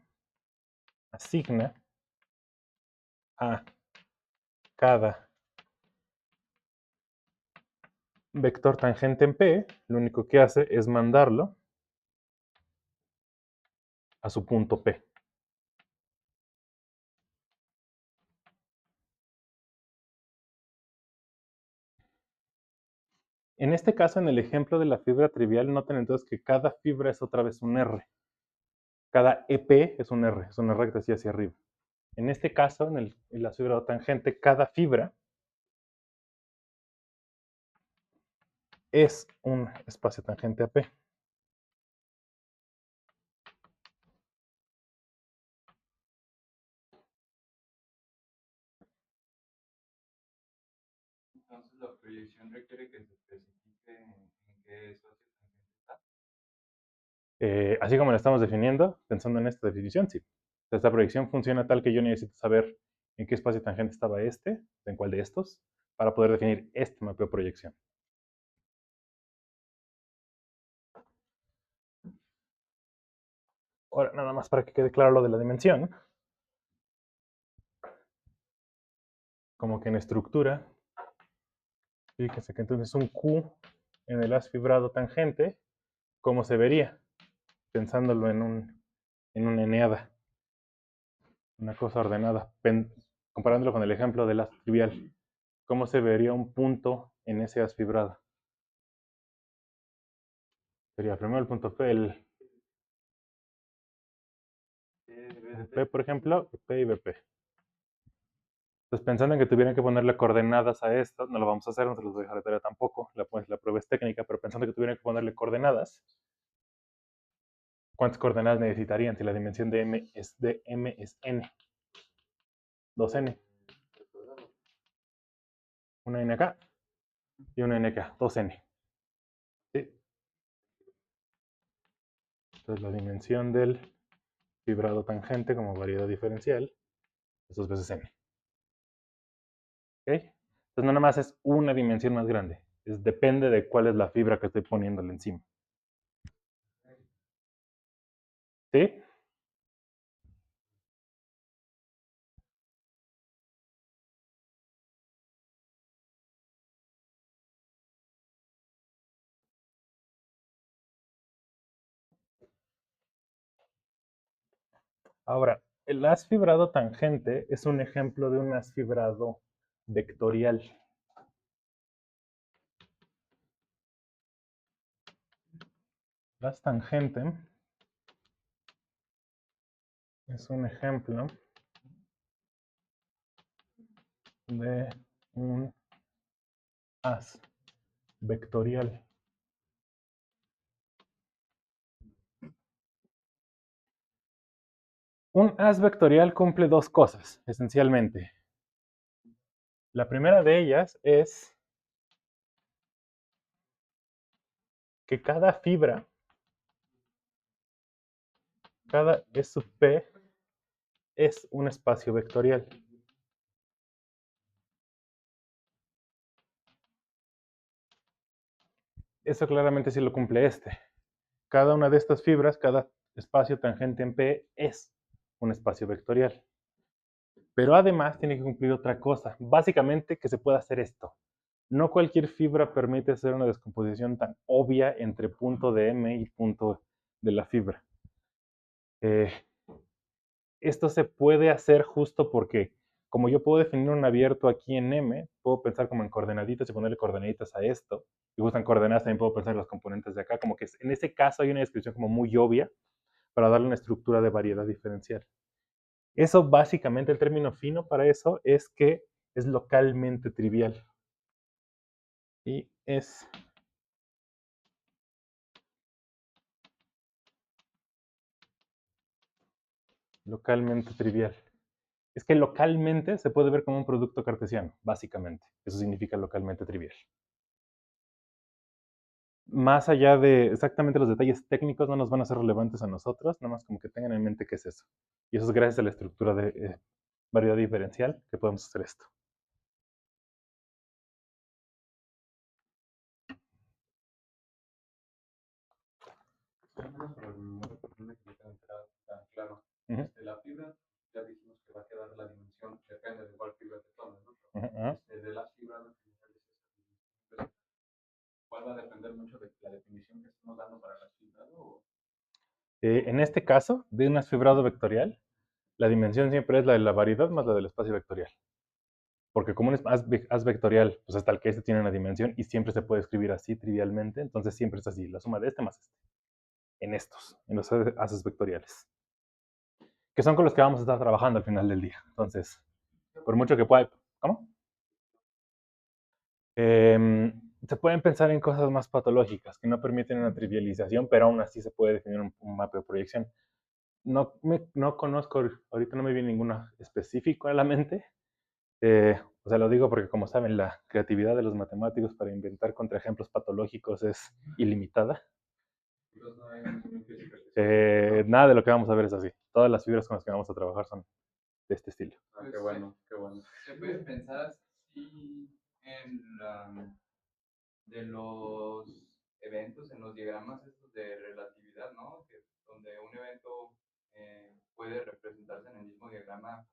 asigna a cada vector tangente en P, lo único que hace es mandarlo a su punto P. En este caso, en el ejemplo de la fibra trivial, noten entonces que cada fibra es otra vez un R. Cada EP es una recta así hacia arriba. En este caso, en la fibra tangente, cada fibra es un espacio tangente a P. Entonces la proyección requiere que se especifique en qué espacio tangente está. Así como la estamos definiendo, pensando en esta definición, sí. Esta proyección funciona tal que yo necesito saber en qué espacio tangente estaba en cuál de estos, para poder definir este mapeo proyección. Ahora, nada más para que quede claro lo de la dimensión. Como que en estructura, fíjense que entonces un Q en el haz fibrado tangente, ¿cómo se vería? Pensándolo en una eneada, una cosa ordenada, comparándolo con el ejemplo del haz trivial. ¿Cómo se vería un punto en ese haz fibrado? Sería primero el punto P, el P, por ejemplo, P y BP. Entonces, pensando en que tuvieran que ponerle coordenadas a esto, no lo vamos a hacer, no se los voy a dejar de tarea tampoco, la prueba es técnica, pero pensando que tuvieran que ponerle coordenadas, ¿cuántas coordenadas necesitarían si la dimensión de M es N? 2N. Una N acá y una N acá, 2N. ¿Sí? Entonces, la dimensión del fibrado tangente como variedad diferencial es 2 veces N. ¿Ok? Entonces, no nada más es una dimensión más grande. Depende de cuál es la fibra que estoy poniéndole encima. ¿Sí? Ahora, el haz fibrado tangente es un ejemplo de un haz fibrado vectorial. El haz tangente es un ejemplo de un haz vectorial. Un haz vectorial cumple dos cosas, esencialmente. La primera de ellas es que cada fibra, cada E sub P, es un espacio vectorial. Eso claramente sí lo cumple este. Cada una de estas fibras, cada espacio tangente en P es un espacio vectorial. Pero además tiene que cumplir otra cosa. Básicamente que se pueda hacer esto. No cualquier fibra permite hacer una descomposición tan obvia entre punto de M y punto de la fibra. Esto se puede hacer justo porque, como yo puedo definir un abierto aquí en M, puedo pensar como en coordenaditas y ponerle coordenaditas a esto. Y gustan coordenadas, también puedo pensar en los componentes de acá. Como que en ese caso hay una descripción como muy obvia para darle una estructura de variedad diferencial. Eso básicamente, el término fino para eso es que es localmente trivial. Y es localmente trivial. Es que localmente se puede ver como un producto cartesiano, básicamente. Eso significa localmente trivial. Más allá de exactamente los detalles técnicos, no nos van a ser relevantes a nosotros, nada más como que tengan en mente qué es eso. Y eso es gracias a la estructura de variedad diferencial que podemos hacer esto. Claro. La fibra, ya dijimos que va a quedar la dimensión, depende de cuál fibra te tomes, ¿no? De las fibras, ¿cuál va a depender mucho de la definición que estamos dando para las fibras? En este caso, de un fibrado vectorial, la dimensión siempre es la de la variedad más la del espacio vectorial. Porque como un haz vectorial, pues hasta el que este tiene una dimensión y siempre se puede escribir así trivialmente, entonces siempre es así, la suma de este más este. En estos, en los haces vectoriales. Que son con los que vamos a estar trabajando al final del día. Entonces, por mucho que pueda... ¿Cómo? Se pueden pensar en cosas más patológicas que no permiten una trivialización, pero aún así se puede definir un mapa de proyección. No conozco, ahorita no me viene ninguno específico a la mente. O sea, lo digo porque, como saben, la creatividad de los matemáticos para inventar contraejemplos patológicos es ilimitada. Nada de lo que vamos a ver es así. Todas las fibras con las que vamos a trabajar son de este estilo. Qué bueno, qué bueno. Se puede pensar así en de los eventos, en los diagramas estos de relatividad, ¿no? Donde un evento puede representarse en el mismo diagrama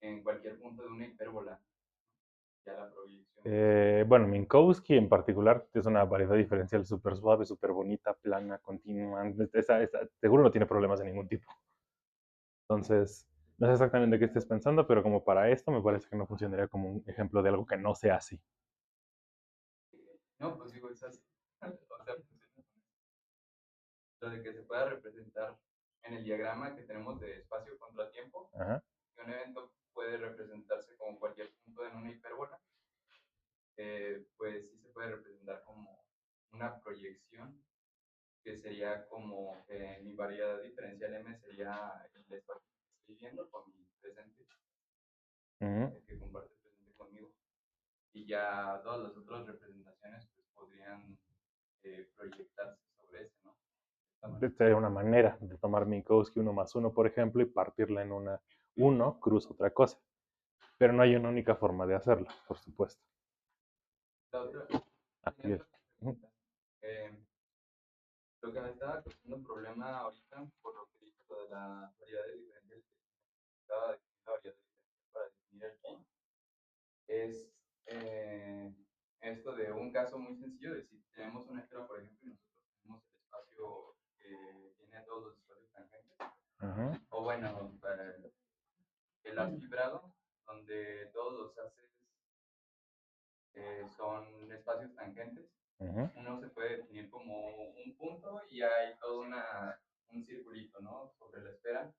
en cualquier punto de una hipérbola. Ya la proyección. Bueno, Minkowski en particular es una variedad diferencial súper suave, súper bonita, plana, continua. Seguro no tiene problemas de ningún tipo. Entonces, no sé exactamente qué estés pensando, pero como para esto me parece que no funcionaría como un ejemplo de algo que no sea así. No, pues digo, es así. O sea, lo de que se pueda representar en el diagrama que tenemos de espacio contra tiempo, que un evento puede representarse como cualquier punto en una hipérbola, pues sí se puede representar como una proyección, que sería como mi variedad diferencial M sería el espacio que estoy viendo con mi presente, el que comparte el presente conmigo. Y ya todas las otras representaciones pues podrían proyectarse sobre ese, ¿no? Esta es una manera de tomar Minkowski 1 más 1, por ejemplo, y partirla en una 1 cruz otra cosa. Pero no hay una única forma de hacerlo, por supuesto. La otra, Aquí es. Lo que me estaba causando un problema ahorita, por lo que dije de la variedad de diferenciales que estaba definiendo la variedad de diferenciales para definir el pi, es esto de un caso muy sencillo, de si tenemos una esfera, por ejemplo, y nosotros tenemos el espacio que tiene todos los espacios tangentes, o bueno, el haz fibrado, donde todos los haces son espacios tangentes. Uno se puede definir como un punto y hay todo un circulito, ¿no? Sobre la esfera,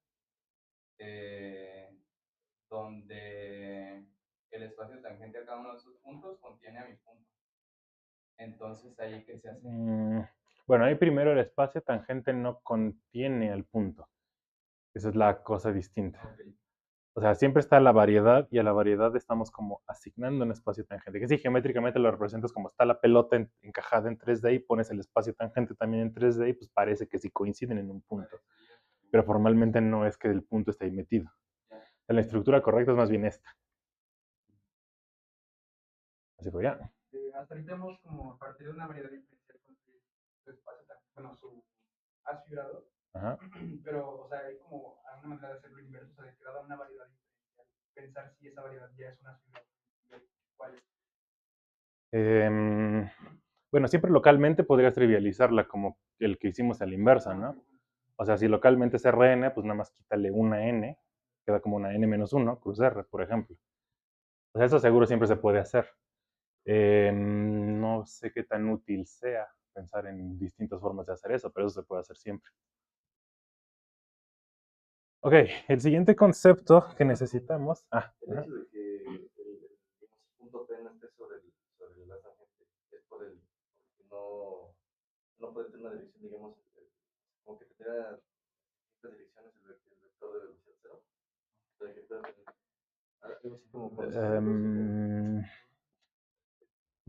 donde el espacio tangente a cada uno de esos puntos contiene a mi punto. Entonces, ¿ahí qué se hace? Bueno, ahí primero el espacio tangente no contiene al punto. Esa es la cosa distinta. Okay. O sea, siempre está la variedad y a la variedad estamos como asignando un espacio tangente. Que sí, geométricamente lo representas como está la pelota encajada en 3D y pones el espacio tangente también en 3D y pues parece que sí coinciden en un punto. Pero formalmente no es que el punto esté ahí metido. La estructura correcta es más bien esta. Así que ya. Hasta ahorita hemos como a partir de una variedad diferencial construir su espacio tangente, bueno, su haz fibrado. Pero, o sea, hay como una manera de hacerlo inverso, o sea, de que dada una variedad diferencial, pensar si esa variedad ya es una fibrado. ¿Cuál es? Bueno, siempre localmente podrías trivializarla como el que hicimos a la inversa, ¿no? O sea, si localmente es Rn, pues nada más quítale una n, queda como una n menos 1, cruz r, por ejemplo. O sea, eso seguro siempre se puede hacer. No sé qué tan útil sea pensar en distintas formas de hacer eso, pero eso se puede hacer siempre. Ok, el siguiente concepto que necesitamos... El hecho de que el punto P no esté sobre la tangente es por el no puede tener una dirección, digamos, como que tendría estas direcciones el vector de velocidad cero. Entonces, que puede tener algo así como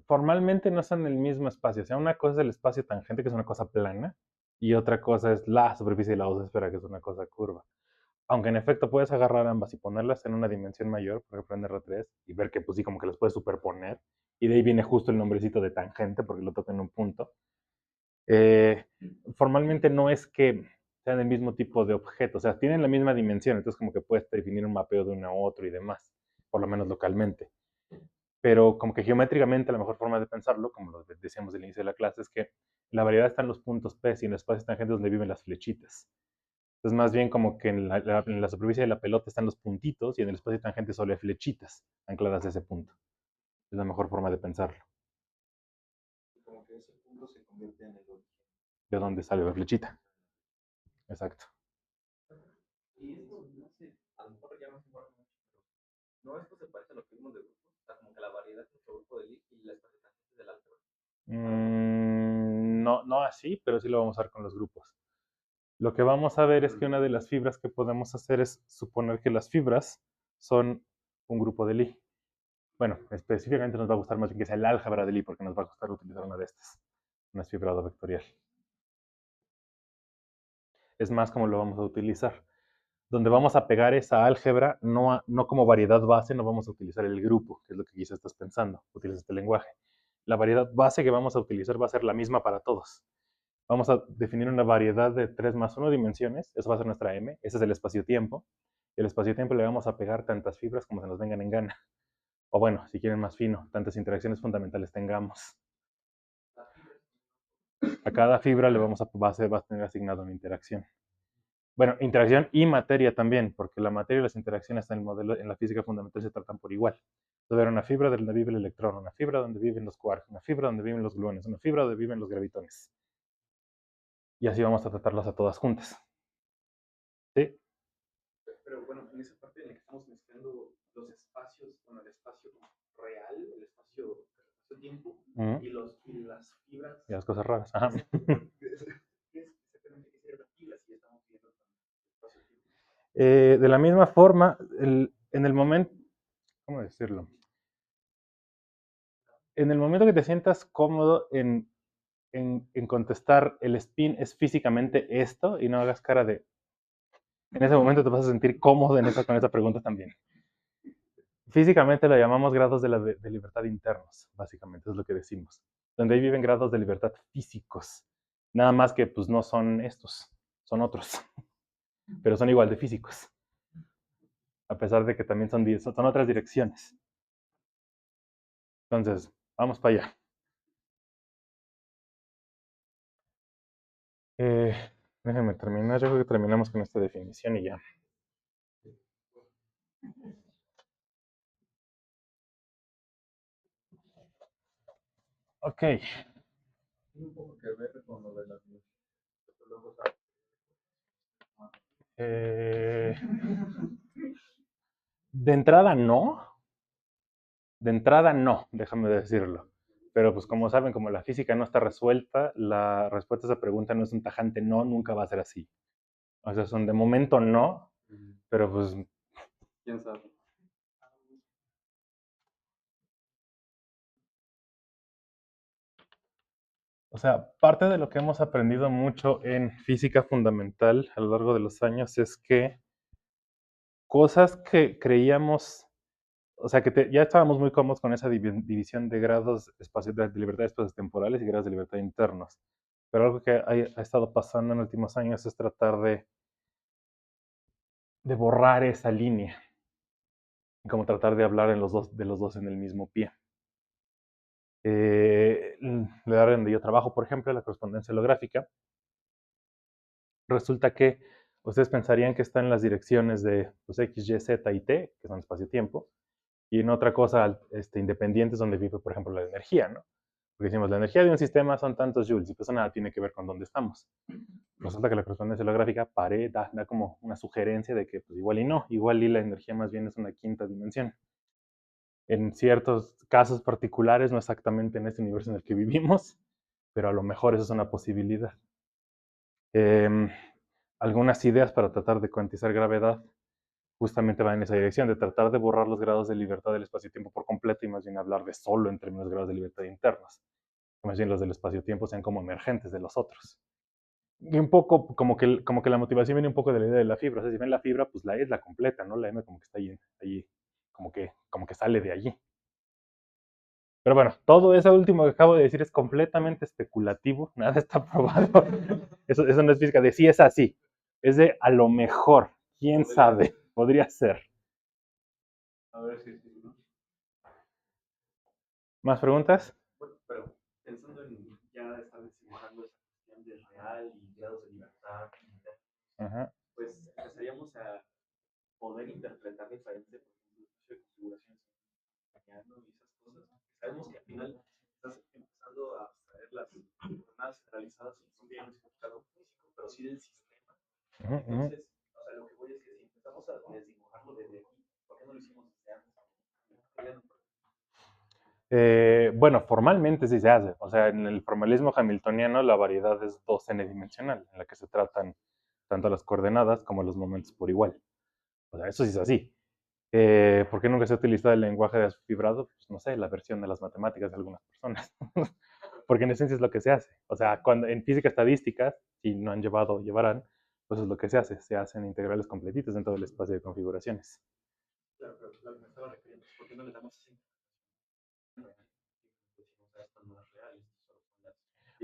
formalmente no son el mismo espacio. O sea, una cosa es el espacio tangente, que es una cosa plana, y otra cosa es la superficie de la esfera, que es una cosa curva. Aunque en efecto puedes agarrar ambas y ponerlas en una dimensión mayor, por ejemplo en R3, y ver que pues sí, como que las puedes superponer, y de ahí viene justo el nombrecito de tangente, porque lo toca en un punto. Formalmente no es que sean el mismo tipo de objeto, o sea, tienen la misma dimensión, entonces como que puedes definir un mapeo de uno a otro y demás, por lo menos localmente. Pero como que geométricamente la mejor forma de pensarlo, como lo decíamos al inicio de la clase, es que en la variedad están los puntos P y en los espacios tangentes donde viven las flechitas. Entonces más bien como que en la superficie de la pelota están los puntitos y en el espacio tangente solo hay flechitas ancladas a ese punto. Es la mejor forma de pensarlo. Como que ese punto se convierte en el origen. De dónde sale la flechita. Exacto. Y esto, no sé, a lo mejor ya no se mucho, pero no, esto se parece a lo que vimos de grupos. O sea, como que la variedad es nuestro grupo de Lie y la espacio tangente del álgebra. No así, pero sí lo vamos a ver con los grupos. Lo que vamos a ver es que una de las fibras que podemos hacer es suponer que las fibras son un grupo de Lie. Bueno, específicamente nos va a gustar más bien que sea el álgebra de Lie, porque nos va a gustar utilizar una de estas, una fibrado vectorial. Es más como lo vamos a utilizar. Donde vamos a pegar esa álgebra, no como variedad base, no vamos a utilizar el grupo, que es lo que quizás estás pensando, utiliza este lenguaje. La variedad base que vamos a utilizar va a ser la misma para todos. Vamos a definir una variedad de 3 más 1 dimensiones, eso va a ser nuestra M, ese es el espacio-tiempo. Y el espacio-tiempo le vamos a pegar tantas fibras como se nos vengan en gana. O bueno, si quieren más fino, tantas interacciones fundamentales tengamos. A cada fibra le vamos va a tener asignado una interacción. Bueno, interacción y materia también, porque la materia y las interacciones en el modelo, en la física fundamental se tratan por igual. Debe haber una fibra donde vive el electrón, una fibra donde viven los quarks, una fibra donde viven los gluones, una fibra donde viven los gravitones. Y así vamos a tratarlas a todas juntas. ¿Sí? Pero bueno, en esa parte en la que estamos mezclando los espacios, bueno, el espacio real, el espacio-tiempo, y las fibras. Y las cosas raras. Ajá. ¿Qué es exactamente qué serían las fibras si estamos viendo espacio-tiempo? De la misma forma, en el momento, ¿cómo decirlo? En el momento que te sientas cómodo en contestar el spin es físicamente esto y no hagas cara de... En ese momento te vas a sentir cómodo con esa pregunta también. Físicamente lo llamamos grados de libertad internos, básicamente, es lo que decimos. Donde ahí viven grados de libertad físicos. Nada más que pues no son estos, son otros. Pero son igual de físicos. A pesar de que también son otras direcciones. Entonces, vamos para allá. Déjenme terminar, yo creo que terminamos con esta definición y ya. Ok. Tiene un poco que ver con lo de la De entrada no. De entrada no, déjame decirlo. Pero pues como saben, como la física no está resuelta, la respuesta a esa pregunta no es un tajante no, nunca va a ser así. O sea, son de momento no, pero pues... ¿Quién sabe? O sea, parte de lo que hemos aprendido mucho en física fundamental a lo largo de los años es que cosas que creíamos, o sea, que ya estábamos muy cómodos con esa división de grados de libertad temporales y grados de libertad internos. Pero algo que ha estado pasando en los últimos años es tratar de borrar esa línea. Como tratar de hablar de los dos en el mismo pie. la área donde yo trabajo, por ejemplo, la correspondencia holográfica, resulta que ustedes pensarían que está en las direcciones de pues, X, Y, Z y T, que son espacio-tiempo, y en otra cosa independientes donde vive, por ejemplo, la energía, ¿no? Porque decimos, la energía de un sistema son tantos joules, y pues eso nada tiene que ver con dónde estamos. Resulta que la correspondencia holográfica da como una sugerencia de que pues, igual y no, igual y la energía más bien es una quinta dimensión. En ciertos casos particulares, no exactamente en este universo en el que vivimos, pero a lo mejor eso es una posibilidad. Algunas ideas para tratar de cuantizar gravedad justamente van en esa dirección, de tratar de borrar los grados de libertad del espacio-tiempo por completo y más bien hablar de solo en términos de grados de libertad internos. Más bien los del espacio-tiempo sean como emergentes de los otros. Y un poco como que la motivación viene un poco de la idea de la fibra. O sea, si ven la fibra, pues la E es la completa, ¿no? La M como que está ahí como que sale de allí. Pero bueno, todo eso último que acabo de decir es completamente especulativo, nada está probado. Eso no es física, de sí es así. Es de a lo mejor, quién sabe, podría ser. A ver si sí, ¿no? ¿Más preguntas? Bueno, pero pensando en ya estar simulando esa cuestión de real y grados de libertad, pues empezaríamos a poder interpretar diferente, por ejemplo, el espacio de configuraciones y esas cosas. Sabemos que al final estás empezando a abstraer las coordenadas generalizadas y no tienen un significado físico, pero sí del sistema. Entonces, o sea, lo que voy es que si empezamos a desdibujarlo desde aquí, ¿por qué no lo hicimos desde antes? Bueno, formalmente sí se hace. O sea, en el formalismo hamiltoniano la variedad es 2n-dimensional, en la que se tratan tanto las coordenadas como los momentos por igual. O sea, eso sí es así. ¿Por qué nunca se ha utilizado el lenguaje desfibrado? Pues no sé, la versión de las matemáticas de algunas personas. Porque en esencia es lo que se hace. O sea, cuando en física estadística, si no han llevado, llevarán, pues es lo que se hace. Se hacen integrales completitas dentro del espacio de configuraciones. Claro, pero lo que me estaba refiriendo es por qué no le damos así.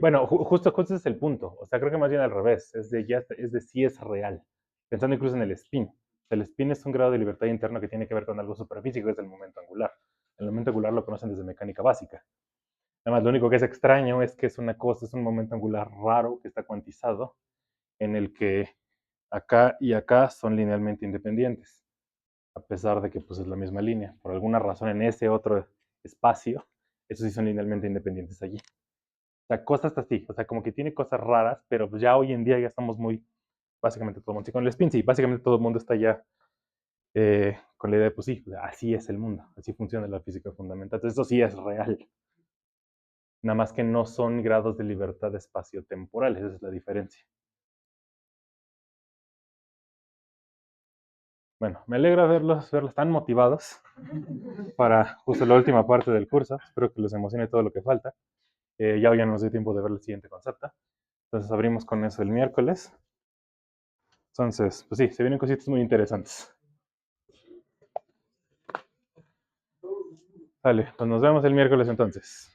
Bueno, justo ese es el punto. O sea, creo que más bien al revés. Es de si es real. Pensando incluso en el spin. El spin es un grado de libertad interno que tiene que ver con algo superfísico, es el momento angular. El momento angular lo conocen desde mecánica básica. Además, lo único que es extraño es que es un momento angular raro que está cuantizado, en el que acá y acá son linealmente independientes, a pesar de que pues, es la misma línea. Por alguna razón en ese otro espacio, esos sí son linealmente independientes allí. O sea, cosas así, o sea, como que tiene cosas raras, pero pues ya hoy en día ya estamos muy, básicamente todo el mundo, sí, con el spin, sí, básicamente todo el mundo está ya con la idea de, pues sí, así es el mundo, así funciona la física fundamental. Entonces, eso sí es real. Nada más que no son grados de libertad espaciotemporales, esa es la diferencia. Bueno, me alegra verlos tan motivados para justo la última parte del curso. Espero que les emocione todo lo que falta. Ya hoy no nos dio tiempo de ver el siguiente concepto. Entonces abrimos con eso el miércoles. Entonces, pues sí, se vienen cositas muy interesantes. Vale, pues nos vemos el miércoles entonces.